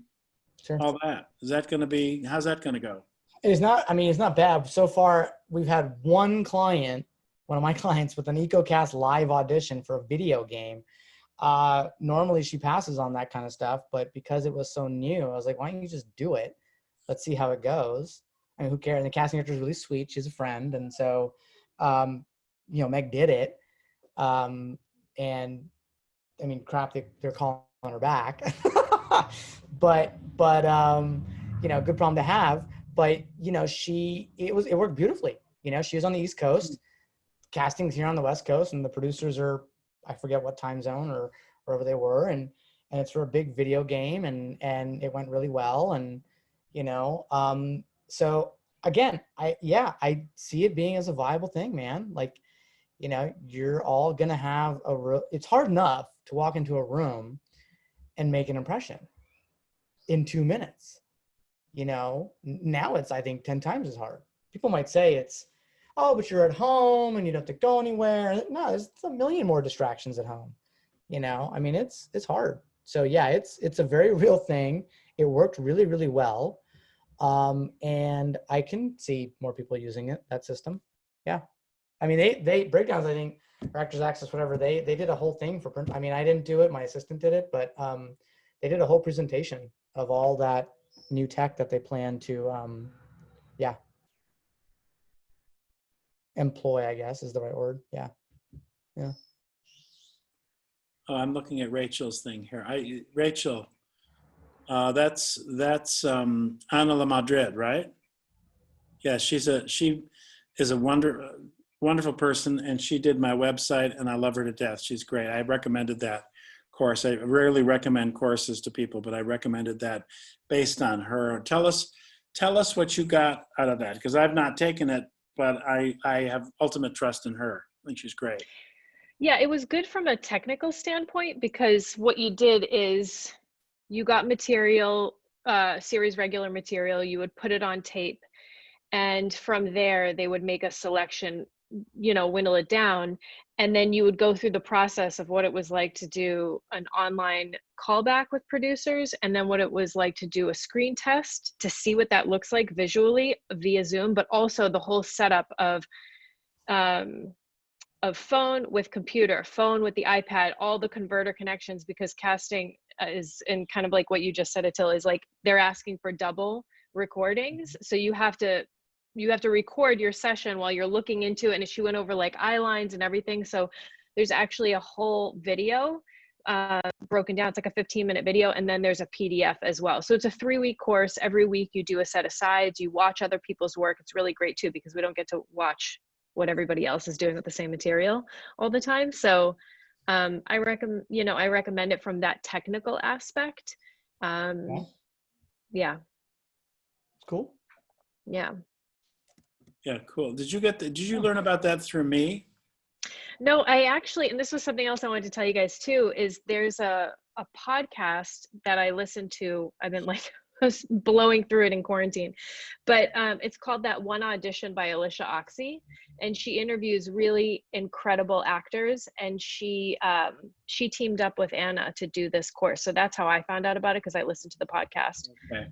sure. all that. Is that going to be, how's that going to go? It's not, I mean, it's not bad. So far, we've had one of my clients with an EcoCast Live audition for a video game. Normally she passes on that kind of stuff, but because it was so new, I was like, why don't you just do it? Let's see how it goes. I mean, who cares? And the casting director is really sweet. She's a friend. And so, you know, Meg did it. And I mean, crap, they're calling her back, but you know, good problem to have. But, you know, it worked beautifully. You know, she was on the East Coast, casting's here on the West Coast, and the producers are, I forget what time zone or wherever they were. And it's for a big video game, and it went really well. And, you know, so again, I see it being as a viable thing, man. Like, you know, you're all going to have it's hard enough to walk into a room and make an impression in 2 minutes. You know, now it's, I think, 10 times as hard. People might say it's, oh, but you're at home and you don't have to go anywhere. No, there's a million more distractions at home. You know, I mean, it's hard. So yeah, it's a very real thing. It worked really, really well. And I can see more people using it, that system. Yeah. I mean, they breakdowns, I think, or Actors Access, whatever, they did a whole thing for print. I mean, I didn't do it, my assistant did it, but they did a whole presentation of all that new tech that they plan to, employ, I guess is the right word. Yeah. Yeah. Oh, I'm looking at Rachel's thing here. Rachel, that's Ana La Madrid, right? Yeah, she is a wonderful person, and she did my website, and I love her to death. She's great. I recommended that course. I rarely recommend courses to people, but I recommended that based on her. Tell us what you got out of that, because I've not taken it, but I have ultimate trust in her. I think she's great. Yeah, it was good from a technical standpoint, because what you did is you got material, series regular material, you would put it on tape, and from there they would make a selection, you know, whittle it down, and then you would go through the process of what it was like to do an online callback with producers, and then what it was like to do a screen test to see what that looks like visually via Zoom, but also the whole setup of phone with computer, phone with the iPad, all the converter connections, because casting is, and kind of like what you just said, Atil, is like they're asking for double recordings. So you have to record your session while you're looking into it. And she went over like eye lines and everything. So there's actually a whole video broken down. It's like a 15-minute video. And then there's a PDF as well. So it's a 3-week course. Every week you do a set of sides, you watch other people's work. It's really great too, because we don't get to watch what everybody else is doing with the same material all the time. So I recommend it from that technical aspect. Yeah. Cool. Yeah. Yeah, cool. Did you learn about that through me? No, I actually, and this was something else I wanted to tell you guys too, is there's a podcast that I listen to. I've been like was blowing through it in quarantine. But it's called That One Audition by Alicia Oxy, and she interviews really incredible actors. And she teamed up with Anna to do this course. So that's how I found out about it, because I listened to the podcast. Okay.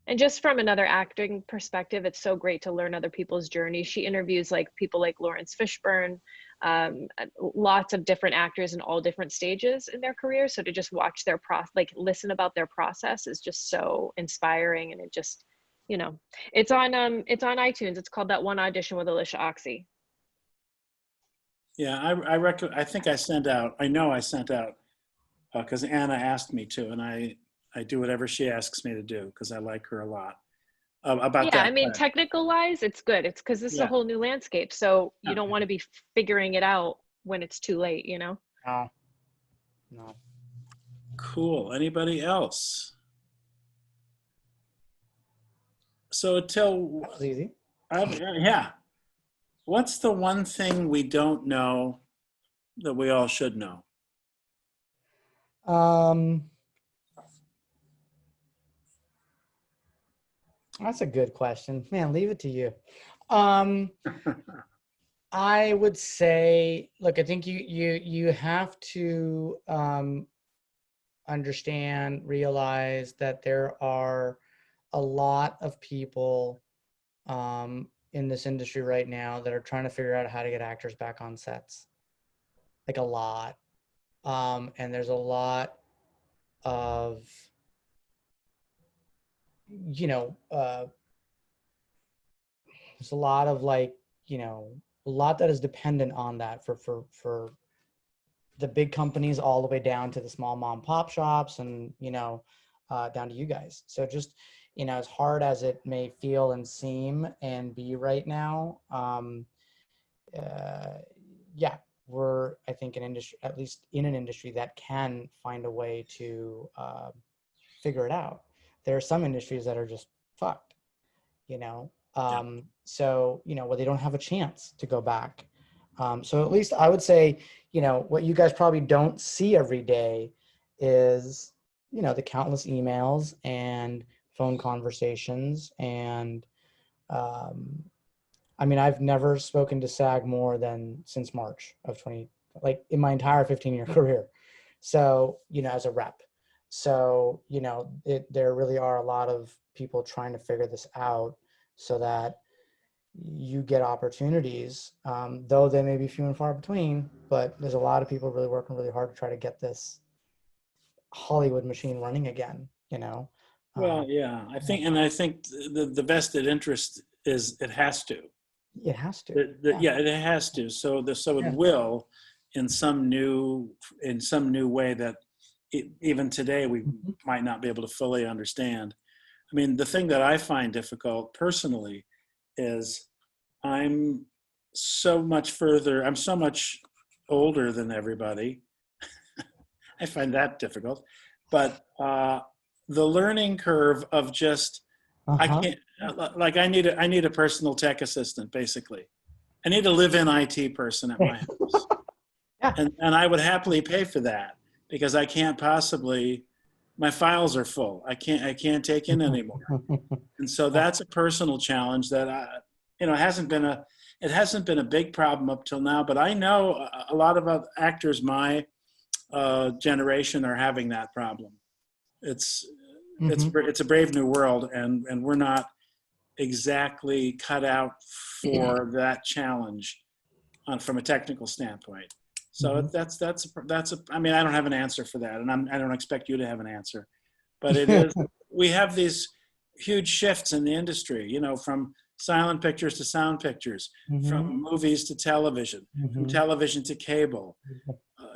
And just from another acting perspective, it's so great to learn other people's journeys. She interviews like people like Lawrence Fishburne, lots of different actors in all different stages in their career. So to just watch their listen about their process is just so inspiring. And it just, it's on iTunes. It's called That One Audition with Alicia Oxy. Yeah, I think I sent out, because Anna asked me to, and I do whatever she asks me to do because I like her a lot. About that. I mean, technical wise, it's good. It's because this is a whole new landscape. So you don't want to be figuring it out when it's too late, No. Cool. Anybody else? So Atil, that was easy. Yeah. What's the one thing we don't know that we all should know? That's a good question. Man, leave it to you. I would say, look, I think you have to understand, realize that there are a lot of people in this industry right now that are trying to figure out how to get actors back on sets. Like a lot. And there's a lot of, there's a lot of a lot that is dependent on that for the big companies all the way down to the small mom and pop shops and, down to you guys. So just, as hard as it may feel and seem and be right now, we're, I think, an industry, at least in an industry that can find a way to figure it out. There are some industries that are just fucked, so, where they don't have a chance to go back. So at least I would say, what you guys probably don't see every day is, the countless emails and phone conversations. And I mean, I've never spoken to SAG more than since March of in my entire 15-year career. So, as a rep. So, there really are a lot of people trying to figure this out so that you get opportunities, though they may be few and far between, but there's a lot of people really working really hard to try to get this Hollywood machine running again, Well, yeah, I think the vested interest is it has to. It has to. It has to. So it will in some new way that even today we might not be able to fully understand. I mean, the thing that I find difficult personally is I'm so much older than everybody. I find that difficult. But the learning curve of just, I can't, I need a personal tech assistant, basically. I need a live-in IT person at my house. And I would happily pay for that because I can't possibly, my files are full. I can't take in anymore. And so that's a personal challenge that it hasn't been a big problem up till now, but I know a lot of actors my generation are having that problem. It's a brave new world, and we're not exactly cut out for that challenge from a technical standpoint. So that's I mean, I don't have an answer for that, and I don't expect you to have an answer, but it is, we have these huge shifts in the industry, from silent pictures to sound pictures, from movies to television, from television to cable.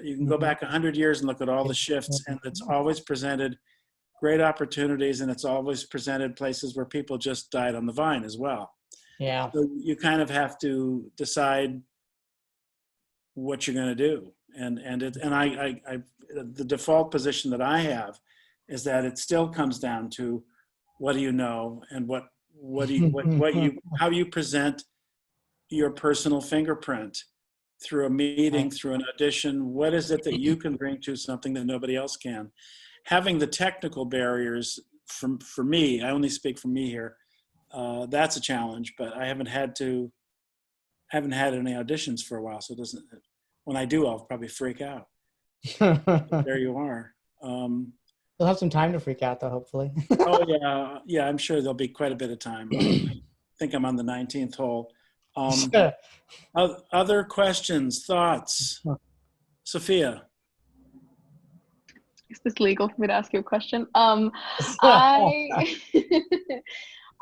You can go back 100 years and look at all the shifts, and it's always presented great opportunities, and it's always presented places where people just died on the vine as well. Yeah. So you kind of have to decide what you're going to do, and the default position that I have is that it still comes down to what do you know, and how you present your personal fingerprint through a meeting, through an audition. What is it that you can bring to something that nobody else can? Having the technical barriers for me, I only speak for me here. That's a challenge, but I haven't had any auditions for a while, so it doesn't. When I do, I'll probably freak out. There you are. You'll have some time to freak out, though, hopefully. Oh yeah, I'm sure there'll be quite a bit of time. I think I'm on the 19th hole. Other questions, thoughts? Sophia. Is this legal for me to ask you a question? I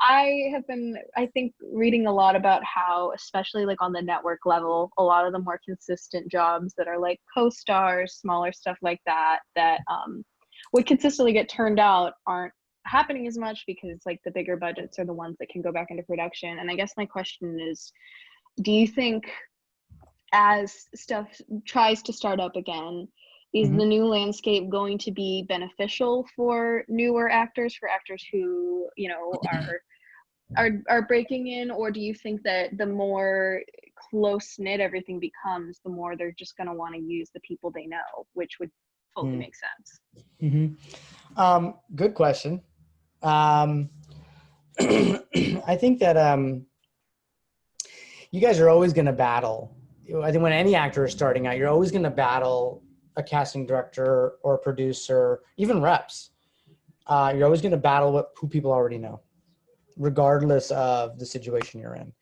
I have been, I think, reading a lot about how, especially like on the network level, a lot of the more consistent jobs that are like co-stars, smaller stuff like that, that would consistently get turned out aren't happening as much because like the bigger budgets are the ones that can go back into production. And I guess my question is, do you think as stuff tries to start up again, is the new landscape going to be beneficial for newer actors, for actors who, you know, are breaking in, or do you think that the more close knit everything becomes, the more they're just going to want to use the people they know, which would fully make sense? Good question. I think that you guys are always going to battle. I think when any actor is starting out, you're always going to battle a casting director or producer, even reps. You're always going to battle who people already know, regardless of the situation you're in.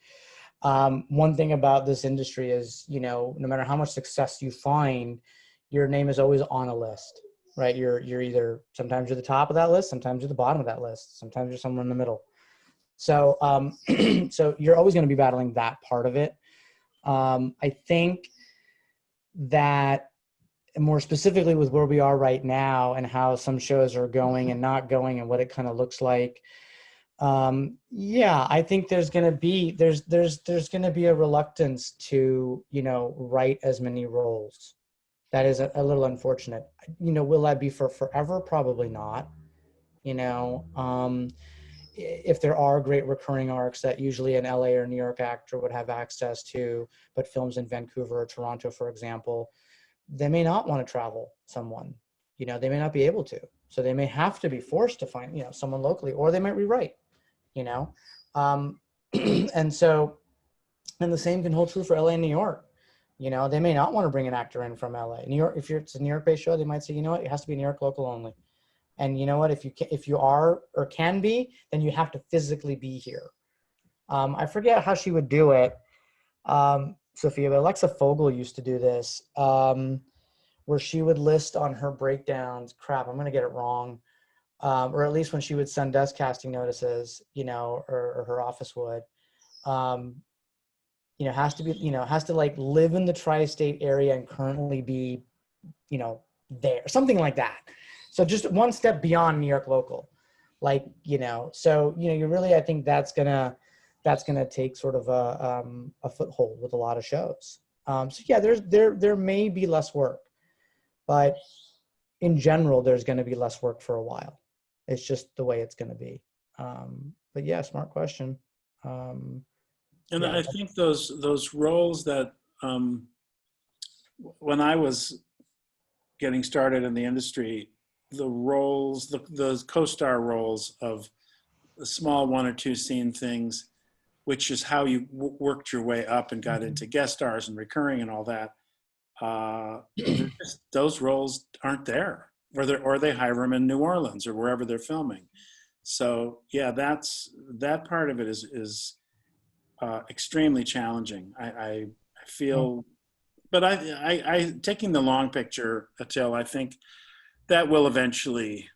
One thing about this industry is, you know, no matter how much success you find, your name is always on a list, right? You're either, sometimes you're the top of that list, sometimes you're the bottom of that list, sometimes you're somewhere in the middle. So, so you're always going to be battling that part of it. I think that more specifically with where we are right now and how some shows are going and not going and what it kind of looks like. Yeah, I think there's going to be, there's going to be a reluctance to, you know, write as many roles. That is a little unfortunate. You know, will that be for forever? Probably not. You know, if there are great recurring arcs that usually an LA or New York actor would have access to, but films in Vancouver or Toronto, for example, they may not want to travel someone, you know, they may not be able to. So they may have to be forced to find, you know, someone locally, or they might rewrite, you know. And so, and the same can hold true for LA and New York. You know, they may not want to bring an actor in from LA. New York, if it's a New York-based show, they might say, you know what, it has to be New York local only. And you know what, if you are or can be, then you have to physically be here. I forget how she would do it, Sophia, but Alexa Fogel used to do this, where she would list on her breakdowns, crap, I'm going to get it wrong, or at least when she would send us casting notices, you know, or her office would, you know, has to be, you know, has to like live in the tri-state area and currently be, you know, there, something like that. So just one step beyond New York local, like, you know, so, you know, you really, I think that's gonna take sort of a foothold with a lot of shows. So yeah, there may be less work, but in general, there's going to be less work for a while. It's just the way it's going to be. But yeah, smart question. And yeah. I think those roles that when I was getting started in the industry, the roles, the co-star roles of the small one or two scene things, which is how you worked your way up and got into guest stars and recurring and all that. Those roles aren't there, or they hire them in New Orleans or wherever they're filming. So yeah, that part of it is extremely challenging. I feel, but I taking the long picture, Atil, I think that will eventually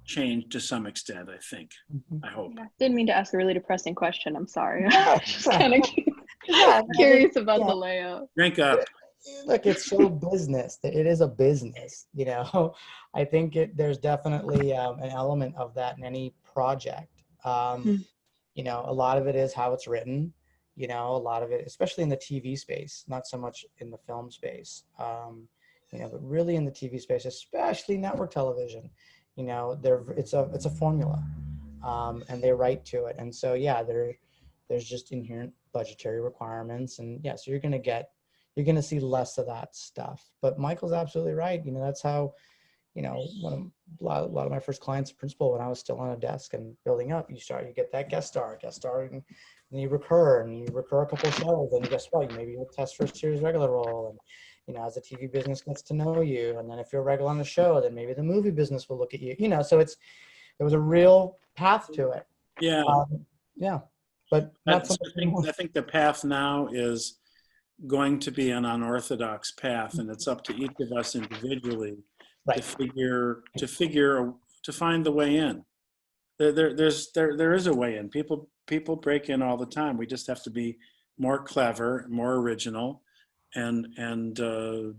change to some extent. I think. I hope. Yeah, didn't mean to ask a really depressing question. I'm sorry. Just kind of curious about the layout. Drink up. Look, it's show business. It is a business, you know. I think there's definitely an element of that in any project. You know, a lot of it is how it's written. You know, a lot of it, especially in the TV space, not so much in the film space. You know, but really in the TV space, especially network television, you know, it's a formula, and they write to it. And so yeah, there's just inherent budgetary requirements, and yeah, so you're going to see less of that stuff. But Michael's absolutely right. You know, that's how you know, a lot of my first clients, principal, when I was still on a desk and building up, you get that guest star, and then you recur a couple of shows, and guess what? Maybe you'll test for a series regular role, and you know, as the TV business gets to know you, and then if you're regular on the show, then maybe the movie business will look at you. You know, so there was a real path to it. Yeah. Yeah, but not so much. I think the path now is going to be an unorthodox path, and it's up to each of us individually to find the way in. There is a way in. People break in all the time. We just have to be more clever, more original, and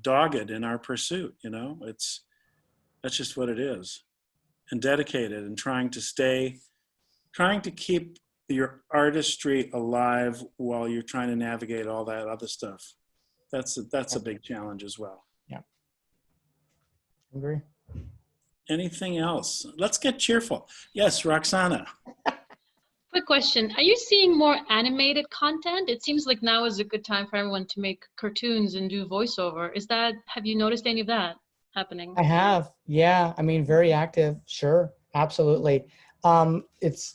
dogged in our pursuit. You know, that's just what it is, and dedicated, and trying to keep your artistry alive while you're trying to navigate all that other stuff. That's a big challenge as well. Yeah. Agree. Anything else? Let's get cheerful. Yes, Roxana. Quick question. Are you seeing more animated content? It seems like now is a good time for everyone to make cartoons and do voiceover. Have you noticed any of that happening? I have. Yeah. I mean, very active. Sure. Absolutely. There's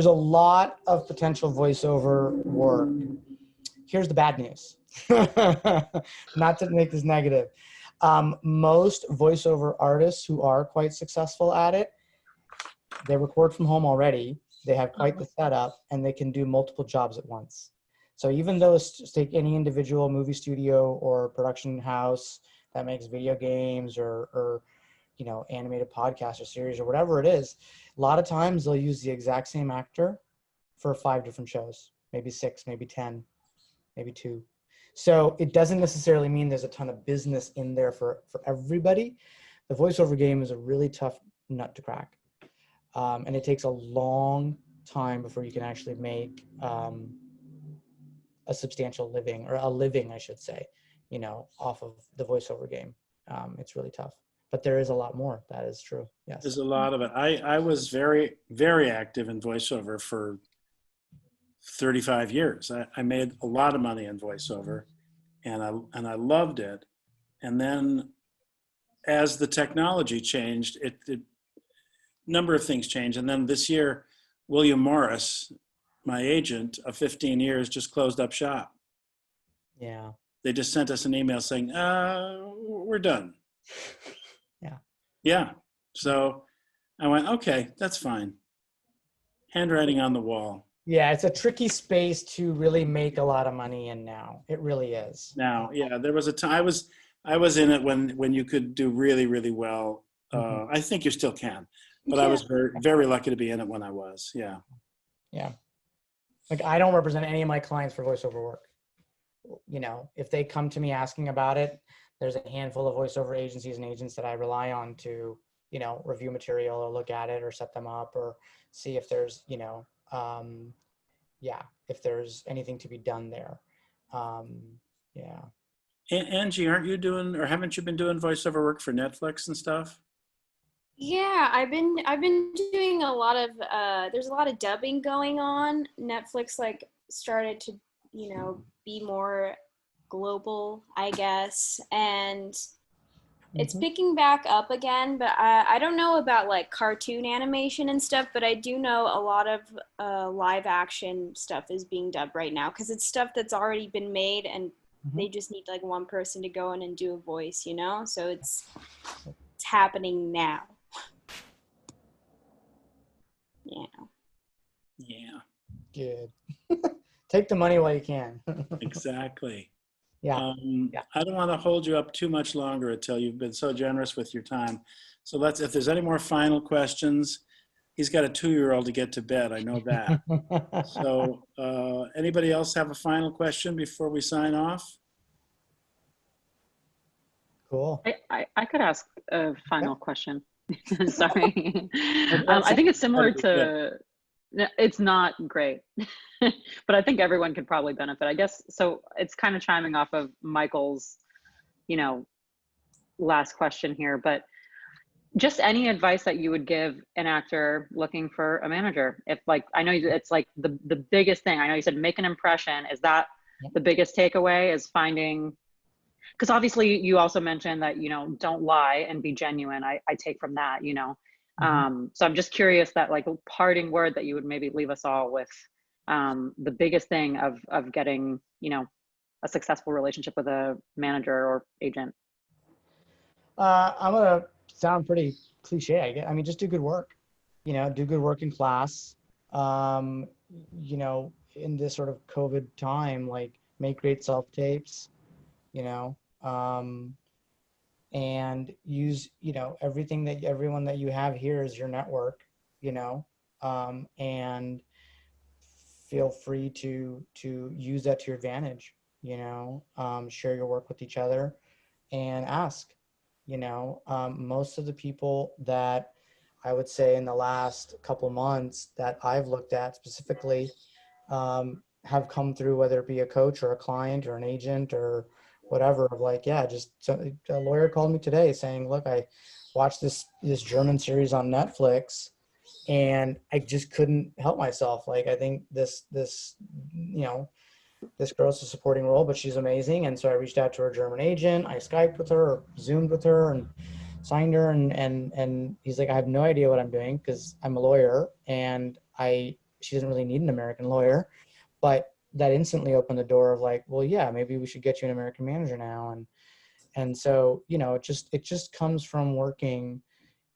a lot of potential voiceover work. Here's the bad news. Not to make this negative. Most voiceover artists who are quite successful at it, they record from home already. They have quite the setup, and they can do multiple jobs at once. So even though take any individual movie studio or production house that makes video games or you know, animated podcast or series or whatever it is, a lot of times they'll use the exact same actor for 5 different shows, maybe 6, maybe 10, maybe 2. So it doesn't necessarily mean there's a ton of business in there for everybody. The voiceover game is a really tough nut to crack. And it takes a long time before you can actually make a substantial living, or a living, I should say, you know, off of the voiceover game. It's really tough. But there is a lot more. That is true. Yes. There's a lot of it. I was very, very active in voiceover for 35 years. I made a lot of money in voiceover, and I loved it. And then as the technology changed, it number of things changed. And then this year, William Morris, my agent of 15 years, just closed up shop. Yeah. They just sent us an email saying, we're done. Yeah. So I went, okay, that's fine. Handwriting on the wall. Yeah, it's a tricky space to really make a lot of money in now. It really is. Now, yeah, there was a time I was in it when you could do really, really well. I think you still can, but I was very, very lucky to be in it when I was. Yeah. Yeah. Like, I don't represent any of my clients for voiceover work. You know, if they come to me asking about it, there's a handful of voiceover agencies and agents that I rely on to, you know, review material or look at it or set them up or see if there's, you know, if there's anything to be done there. Yeah. Angie, aren't you doing, or haven't you been doing voiceover work for Netflix and stuff? Yeah, I've been doing a lot of there's a lot of dubbing going on. Netflix like started to, you know, be more global, I guess, and it's picking back up again, but I don't know about like cartoon animation and stuff, but I do know a lot of live action stuff is being dubbed right now because it's stuff that's already been made and they just need like one person to go in and do a voice, you know? So it's happening now. Yeah. Yeah. Good. Take the money while you can. Exactly. Yeah. I don't want to hold you up too much longer, Atil. You've been so generous with your time. So if there's any more final questions, he's got a 2-year-old to get to bed. I know that. So anybody else have a final question before we sign off? Cool. I could ask a final question. Sorry. I think it's similar to, it's not great, but I think everyone could probably benefit, I guess. So it's kind of chiming off of Michael's, you know, last question here, but just any advice that you would give an actor looking for a manager. If like, I know it's like the biggest thing, I know you said make an impression. Is that the biggest takeaway, is finding, because obviously you also mentioned that, you know, don't lie and be genuine. I take from that, you know. So I'm just curious that like a parting word that you would maybe leave us all with, the biggest thing of getting, you know, a successful relationship with a manager or agent. I'm gonna sound pretty cliche. I mean, just do good work. You know, do good work in class. You know, in this sort of COVID time, like make great self tapes. You know, and use, you know, everyone that you have here is your network. You know, and feel free to use that to your advantage. You know, share your work with each other and ask. You know, most of the people that I would say in the last couple months that I've looked at specifically have come through, whether it be a coach or a client or an agent or whatever. Of like, yeah, just a lawyer called me today saying, look, I watched this German series on Netflix and I just couldn't help myself. Like, I think this you know, this girl's a supporting role, but she's amazing. And so I reached out to her German agent. I Skyped with her, or Zoomed with her, and signed her. And he's like, I have no idea what I'm doing because I'm a lawyer, and she doesn't really need an American lawyer. But that instantly opened the door of like, well, yeah, maybe we should get you an American manager now. And so, you know, it just comes from working,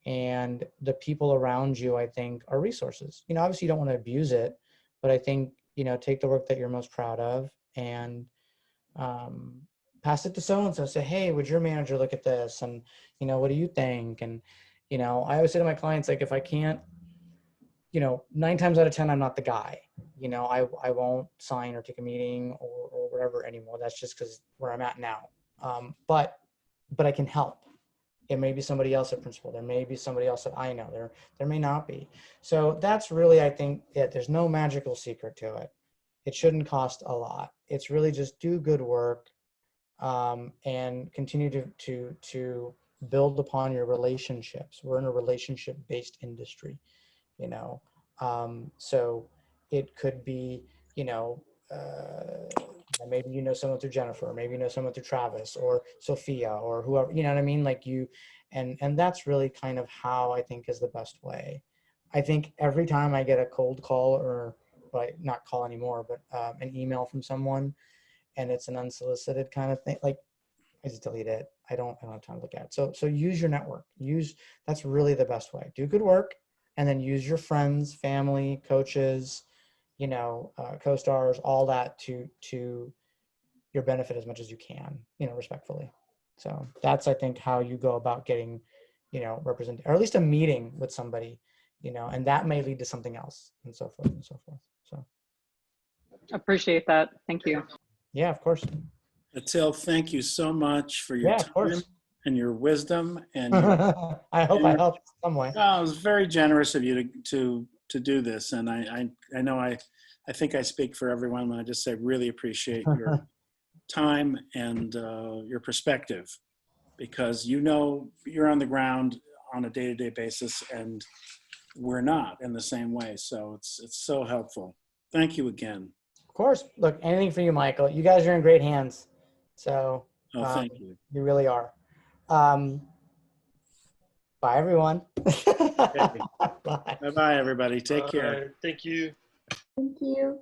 and the people around you, I think, are resources. You know, obviously you don't want to abuse it, but I think, you know, take the work that you're most proud of and pass it to so-and-so. Say, hey, would your manager look at this? And, you know, what do you think? And, you know, I always say to my clients, like, if I can't, you know, 9 times out of 10, I'm not the guy. You know, I won't sign or take a meeting or whatever anymore. That's just because where I'm at now. But I can help. It may be somebody else at principal. There may be somebody else that I know. There may not be. So that's really, I think, it. There's no magical secret to it. It shouldn't cost a lot. It's really just do good work, and continue to build upon your relationships. We're in a relationship-based industry, you know. So it could be, you know, maybe you know someone through Jennifer, maybe you know someone through Travis or Sophia or whoever, you know what I mean? Like you, and that's really kind of how I think is the best way. I think every time I get a cold call or, like, not call anymore, but an email from someone and it's an unsolicited kind of thing, like I just delete it. I don't have time to look at it. So use your network. That's really the best way. Do good work, and then use your friends, family, coaches, you know, co-stars, all that to your benefit as much as you can, you know, respectfully. So that's, I think, how you go about getting, you know, represent, or at least a meeting with somebody, you know, and that may lead to something else, and so forth and so forth. So Appreciate that. Thank you. yeah, of course. Atil, thank you so much for your Yeah, of time course. and your wisdom and your, I hope I helped some way. it was very generous of you to do this, and I know I think I speak for everyone when I just say really appreciate your time and your perspective, because you know you're on the ground on a day-to-day basis, and we're not in the same way. So it's so helpful. Thank you again. Of course. Look, anything for you, Michael. You guys are in great hands. So Thank you. You really are. Bye, everyone. Bye. Bye-bye, everybody. Take care. Thank you. Thank you.